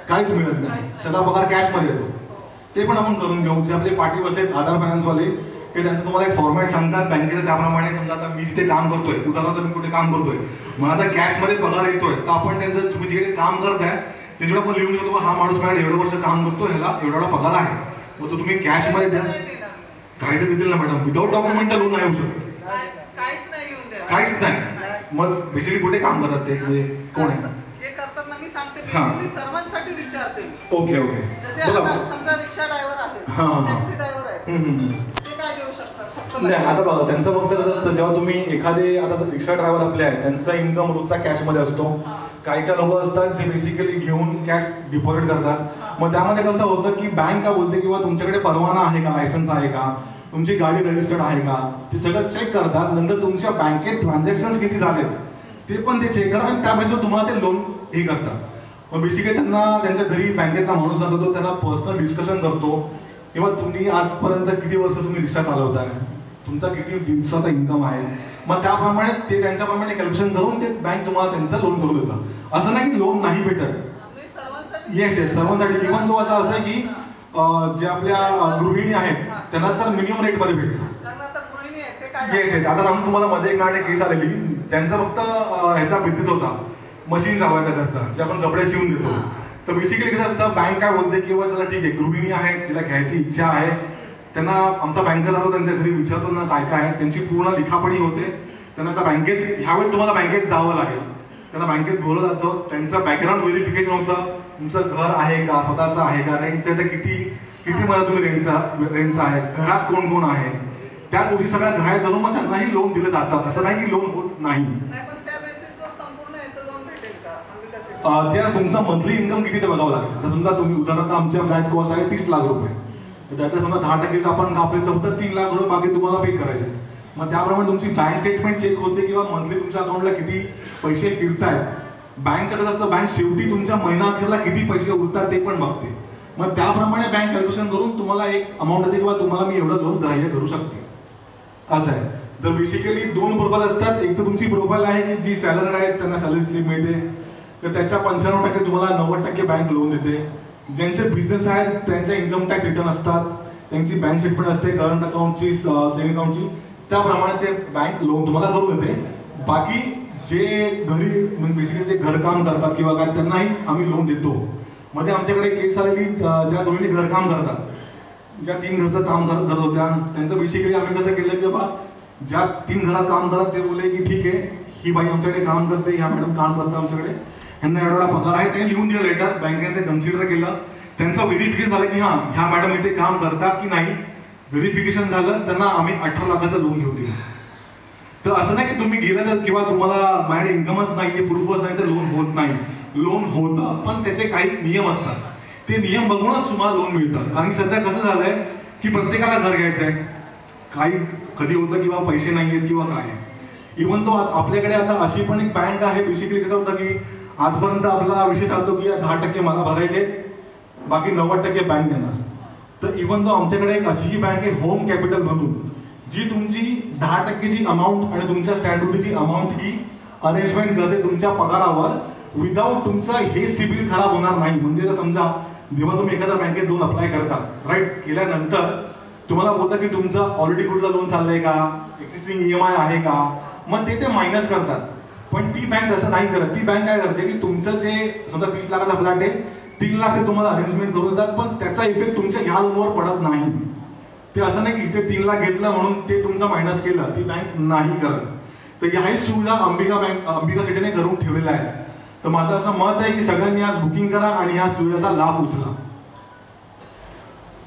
काहीच मिळत नाही, सगळा पगार कॅशमध्ये येतो. ते पण आपण करून घेऊ. जे आपले पाठी बसलेत आधार फायनान्सवाले ते त्यांचं तुम्हाला एक फॉर्मॅट सांगतात बँकेचं, त्याप्रमाणे समजा आता मी जिथे काम करतोय, उदाहरणार्थ मी कुठे काम करतोय, माझा कॅशमध्ये पगार येतोय, तर आपण त्यांचं तुम्ही जिकडे काम करताय त्यांच्याकडे आपण लिहून घेतो हा माणूस माझ्या एवढं वर्ष काम करतो, ह्याला एवढा पगार आहे, मग तो तुम्ही कॅशमध्ये द्या. काही तर देतील ना मॅडम, विदाऊट डॉक्युमेंट लोन नाही होऊ शकत. काहीच नाही येऊन द्या. काहीच नाही. मग बेसिकली कुठे काम करतात ते, म्हणजे कोण आहे? जे करतात ना, मी सांगते हां. बेसिकली सर्वांसाठी विचारते मी. ओके जसे आता समजा रिक्षा ड्रायव्हर हां, हां. आहे, टॅक्सी ड्रायव्हर आहे, ते काय देऊ शकतात? फक्त नाही, आता बघा त्यांचं फक्त कसं असतं, जेव्हा तुम्ही एखादे आता रिक्षा ड्रायव्हर आपले आहेत त्यांचा इन्कम रोजचा कॅशमध्ये असतो. काही काही लोक असतात जे बेसिकली घेऊन कॅश डिपॉझिट करतात. मग त्यामध्ये कसं होतं की बँक काय बोलते किंवा तुमच्याकडे परवाना आहे का, लायसन्स आहे का, तुमची गाडी रजिस्टर्ड आहे का, ते सगळं चेक करतात. नंतर तुमच्या बँकेत ट्रान्झॅक्शन किती झालेत ते पण ते चेक करतात आणि त्यापेक्षा तुम्हाला ते लोन हे करतात. मग बेसिकली त्यांना त्यांच्या घरी बँकेतला माणूस जातो, त्यांना पर्सनल डिस्कशन करतो किंवा तुम्ही आजपर्यंत किती वर्ष तुम्ही रिक्षा चालवताय, तुमचा किती दिवसाचा इन्कम आहे, मग त्याप्रमाणे ते त्यांच्याप्रमाणे कॅल्क्युलेशन करून ते बँक तुम्हाला त्यांचं लोन करून देतं. असं नाही की लोन नाही भेटत. येस सर्वांसाठी. इव्हन तो आता असं आहे की जे आपल्या गृहिणी आहेत त्यांना तर मिनिमम रेटमध्ये भेटतं. येस आता सांगतो तुम्हाला, मध्ये एक मॅडम केस आलेली ज्यांचा फक्त ह्याचा बिझनेस होता मशीन चालवायचा घरचा, जे आपण कपडे शिवून देतो. तर बेसिकली कसं असतं, बँक काय बोलते किंवा चला ठीक आहे गृहिणी आहे जिला घ्यायची इच्छा आहे, त्यांना आमचा बँकर जातो त्यांच्या घरी, विचारतो ना काय काय आहे, त्यांची पूर्ण लिखापडी होते. त्यांना त्या बँकेत ह्यावेळी तुम्हाला बँकेत जावं लागेल, त्यांना बँकेत बोलवलं जातं, त्यांचं बॅकग्राऊंड व्हेरिफिकेशन होतं, तुमचं घर आहे का, स्वतःचं आहे का, रेंटचं आहे तर किती मला तुम्ही रेंटचं आहे, घरात कोण कोण आहे, त्या गोष्टी सगळ्या ग्राह्य धरून मग त्यांनाही लोन दिलं जातं. असं नाही की लोन होत नाही. त्या तुमचा मंथली इन्कम किती ते बघावं लागेल. आता समजा तुम्ही उदाहरणार्थ आमच्या फ्लॅट कॉस्ट आहे 30 लाख रुपये, तर त्याचा समजा 10% आपण कापले तर फक्त 3 लाख रुपये बाकी तुम्हाला पे करायचे. मग त्याप्रमाणे तुमची बँक स्टेटमेंट चेक होते किंवा मंथली तुमच्या अकाउंटला किती पैसे फिरतायत. बँकचं कसं असतं, बँक शेवटी तुमच्या महिना अखेरला किती पैसे उरतात ते पण बघते. मग त्याप्रमाणे बँक कॅल्क्युलेशन करून तुम्हाला एक अमाऊंट देते किंवा तुम्हाला मी एवढं लोन ग्राह्य करू शकते. असं आहे. तर बेसिकली 2 प्रोफाईल असतात. एक तर तुमची प्रोफाईल आहे की जी सॅलरी आहे त्यांना सॅलरी स्लिप मिळते, तर त्याच्या 95% तुम्हाला 90% बँक लोन देते. ज्यांचे बिझनेस आहेत त्यांचे इन्कम टॅक्स रिटर्न असतात, त्यांची बँक स्टेटमेंट असते करंट अकाउंटची सेव्हिंग अकाउंटची, त्याप्रमाणे ते बँक लोन तुम्हाला करून देते. बाकी जे घरी म्हणजे बेसिकली जे घरकाम करतात किंवा काय त्यांनाही आम्ही लोन देतो. मध्ये आमच्याकडे केस आलेली ज्या गृहिणी घरकाम करतात, ज्या 3 घरचं काम करत होत्या, त्यांचं बेसिकली आम्ही कसं केलं की बाबा ज्या 3 घरात काम करतात ते बोलले की ठीक आहे ही बाई आमच्याकडे काम करते, ह्या मॅडम काम करतात आमच्याकडे, ह्यांना एवढा पगार आहे, ते लिहून दिलं लेटर, बँकेने ते कन्सिडर केलं, त्यांचं व्हेरिफिकेशन झालं की हां ह्या मॅडम इथे काम करतात की नाही, व्हेरिफिकेशन झालं, त्यांना आम्ही 18 लाखाचं लोन घेऊन दिलं. तर असं नाही की तुम्ही गेलं तर किंवा तुम्हाला माझ्याकडे इन्कमच नाही आहे, प्रूफच नाही तर लोन होत नाही. लोन होतं, पण त्याचे काही नियम असतात. ते नियम बघूनच तुम्हाला लोन मिळतं. कारण की सध्या कसं झालंय की प्रत्येकाला घर घ्यायचं आहे, काही कधी होतं किंवा पैसे नाही आहेत किंवा काय आहे. इव्हन तो आपल्याकडे आता अशी पण एक बँक आहे. बेसिकली कसं होतं की आजपर्यंत आपला विषय चालतो की 10% मला भरायचे, बाकी 90% बँक देणार. तर इव्हन तो आमच्याकडे एक अशीही बँक आहे होम कॅपिटल म्हणून, जी तुमची 10%ची अमाऊंट आणि तुमच्या स्टॅम्प ड्युटीची अमाऊंट ही अरेंजमेंट करते तुमच्या पगारावर, विदाऊट तुमचं हे सिबिल खराब होणार नाही. म्हणजे जर समजा जेव्हा तुम्ही एखाद्या बँकेत लोन अप्लाय करता, राईट, केल्यानंतर तुम्हाला बोलतं की तुमचं ऑलरेडी कुठलं लोन चाललंय का, एक्झिस्टिंग EMI आहे का, मग ते मायनस करतात. पण ती बँक तसं नाही करत. ती बँक काय करते की तुमचं जे समजा 30 लाखाचा फ्लॅट आहे, 3 लाख ते तुम्हाला अरेंजमेंट करून देतात, पण त्याचा इफेक्ट तुमच्या ह्या लोनवर पडत नाही. ते असं नाही की इथे 3 लाख घेतलं म्हणून ते तुमचं मायनस केलं, ती बँक नाही करत. तर ह्याही सुविधा अंबिका सिटीने करून ठेवलेल्या आहेत. तर माझं असं मत आहे की सगळ्यांनी आज बुकिंग करा आणि ह्या सुविधेचा लाभ उचला.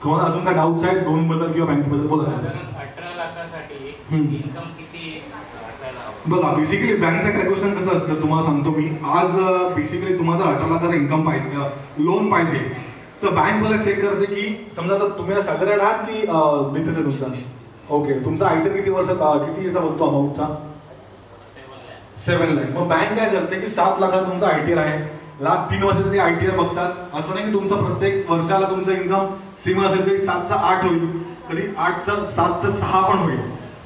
कोणाला अजून काय डाऊट्स आहेत लोन बद्दल किंवा बँकेबद्दल? बोला सर. 18 लाखासाठी इन्कम किती असायला हवं? बघा, बेसिकली बँकचं कॅल्क्युलेशन कसं असतं तुम्हाला सांगतो मी. आज बेसिकली तुम्हाला 18 लाखाचा इन्कम पाहिजे, लोन पाहिजे, तर बँक मला चेक करते की समजा तर तुम्ही सॅलरीड आहात की बिझनेस आहे तुमचा. ओके, तुमचा आयटर किती किती याचा बघतो अमाऊंटचा? 7 लाख. मग बँक काय करते की 7 लाखाचा तुमचा ITR आहे, लास्ट 3 वर्षाचा ते ITR बघतात. असं नाही की तुमचं प्रत्येक वर्षाला तुमचं इन्कम सेम असेल, कधी 7चा 8 होईल, कधी 8चा 7चा 6 पण होईल.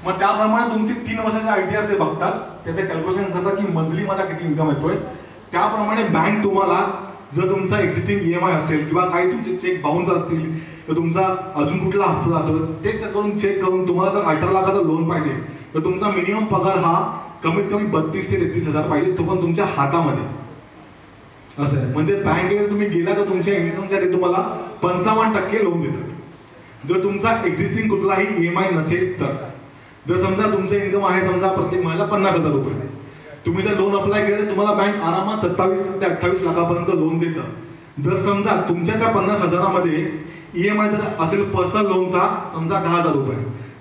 मग त्याप्रमाणे तुमची 3 वर्षाचे ITR ते बघतात, त्याचं कॅल्क्युलेशन करतात की मंथली माझा किती इन्कम येतोय. त्याप्रमाणे बँक तुम्हाला जर तुमचा एक्झिस्टिंग EMI असेल किंवा काही तुमचे चेक बाउन्स असतील तर तुमचा अजून कुठला हप्ता जातो ते करून चेक करून तुम्हाला जर 18 लाखाचा लोन पाहिजे तर तुमचा मिनिमम पगार हा कमीत कमी 32 ते 33 हजार पाहिजे, तो पण तुमच्या हातामध्ये. असं आहे. म्हणजे बँकेकडे तुम्ही गेला तर तुमच्या इन्कमच्या ते तुम्हाला 55% लोन देतात, जर तुमचा एक्झिस्टिंग कुठलाही EMI नसेल तर. जर समजा तुमचं इन्कम आहे समजा प्रत्येक महिन्याला 50,000 रुपये, तुम्ही जर लोन अप्लाय केलं तर तुम्हाला बँक आरामात 27 ते 28 लाखापर्यंत लोन देतं. जर समजा तुमच्या त्या 50,000मध्ये EMI जर असेल पर्सनल लोनचा समजा 10,000 रुपये,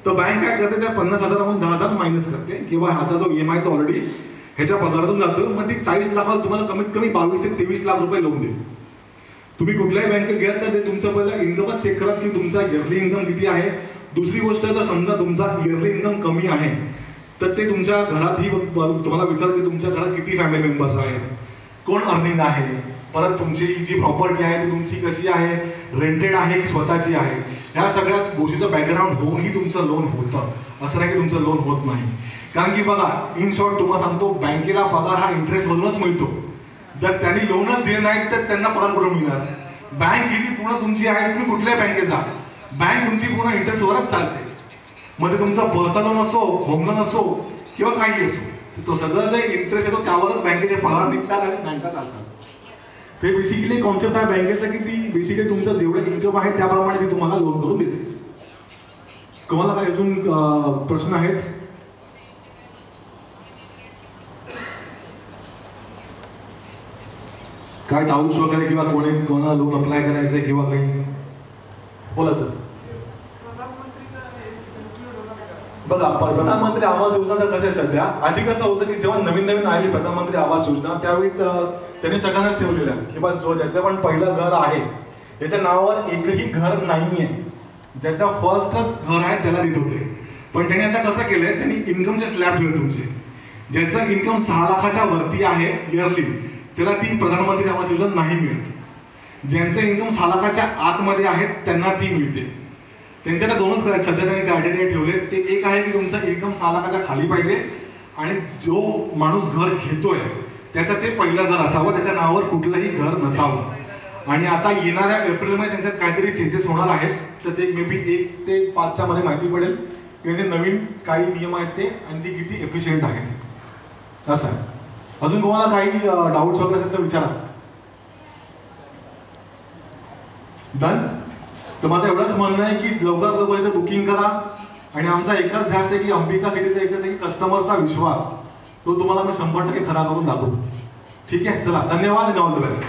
तर बँक काय करते त्या 50,000मधून 10,000 मायनस करते किंवा ह्याचा जो EMI तो ऑलरेडी ह्याच्या पगारातून जातो. मग ती 40 लाखाला तुम्हाला कमीत कमी 22 ते 23 लाख रुपये लोन देईल. तुम्ही कुठल्याही बँकेत गेलात तर ते तुमचं पहिलं इन्कमच चेक करा की तुमचा इयरली इन्कम किती आहे. दुसरी गोष्ट तर समजा तुमचा इयरली इन्कम कमी आहे तर ते तुमच्या घरातही तुम्हाला विचारते की तुमच्या घरात किती फॅमिली मेंबर्स आहेत, कोण अर्निंग आहे, परत तुमची जी प्रॉपर्टी आहे ती तुमची कशी आहे, रेंटेड आहे की स्वतःची आहे, ह्या सगळ्या गोष्टीचं बॅकग्राऊंड होऊनही तुमचं लोन होतं. असं नाही की तुमचं लोन होत नाही. कारण की बघा, इन शॉर्ट तुम्हाला सांगतो, बँकेला पगार हा इंटरेस्टमधूनच मिळतो. जर त्यांनी लोनच दिले नाही तर त्यांना पगार कुठून मिळणार? बँक ही जी पूर्ण तुमची आहे, तुम्ही कुठल्याही बँकेत जा, बँक तुमची पूर्ण इंटरेस्टवरच चालते. मग ते तुमचं पर्सनल लोन असो, होम लोन असो किंवा काही असो, तो सगळं जे इंटरेस्ट येतो त्यावरच बँकेचे पगार निघतात आणि बँका चालतात. ते बेसिकली कॉन्सेप्ट आहे बँकेचा की ती बेसिकली तुमचं जेवढं इन्कम आहे त्याप्रमाणे ती तुम्हाला लोन करून देते. तुम्हाला काय अजून प्रश्न आहेत? काय डाऊट्स वगैरे किंवा कोणाला लोन अप्लाय करायचंय किंवा काही? बोला सर. बघा, प्रधानमंत्री आवास योजना कसं आहे सध्या, आधी कसं होतं की जेव्हा नवीन नवीन आली प्रधानमंत्री आवास योजना त्यावेळी त्यांनी सगळ्यांनाच ठेवलेलं की बा जो ज्याचं पण पहिलं घर आहे त्याच्या नावावर एकही घर नाहीये, ज्याचा फर्स्टच घर आहे त्याला देत होते. पण त्यांनी आता कसं केलंय, त्यांनी इन्कमचे स्लॅब ठेवले तुमचे. ज्याचं इन्कम 6 लाखाच्या वरती आहे इयरली त्याला ती प्रधानमंत्री आवास योजना नाही मिळत. ज्यांचं इन्कम 6 लाखाच्या आतमध्ये आहेत त्यांना ती मिळते. त्यांच्याकडे दोनच सध्या त्यांनी क्रायटेरिया ठेवले. ते एक आहे की तुमचं इन्कम 6 लाखाच्या खाली पाहिजे आणि जो माणूस घर घेतोय त्याचं ते पहिलं घर असावं, त्याच्या नावावर कुठलंही घर नसावं. आणि आता येणाऱ्या एप्रिलमध्ये त्यांच्यात काहीतरी चेंजेस होणार आहेत, तर ते मे बी 1 ते 5च्या मध्ये माहिती पडेल की ते नवीन काही नियम आहेत ते आणि ते किती एफिशियंट आहेत. असं आहे. अजून कोणाला काही डाऊट्स वगैरे असेल तर विचारा. डन. तर माझं एवढंच म्हणणं आहे की लवकरात लवकर इथे बुकिंग करा आणि आमचा एकच ध्यास आहे की अंबिका सिटीचा एकच आहे की कस्टमरचा विश्वास तो तुम्हाला मी 100% खरा करून दाखवू. ठीक आहे, चला, धन्यवाद आणि ऑल द बेस्ट.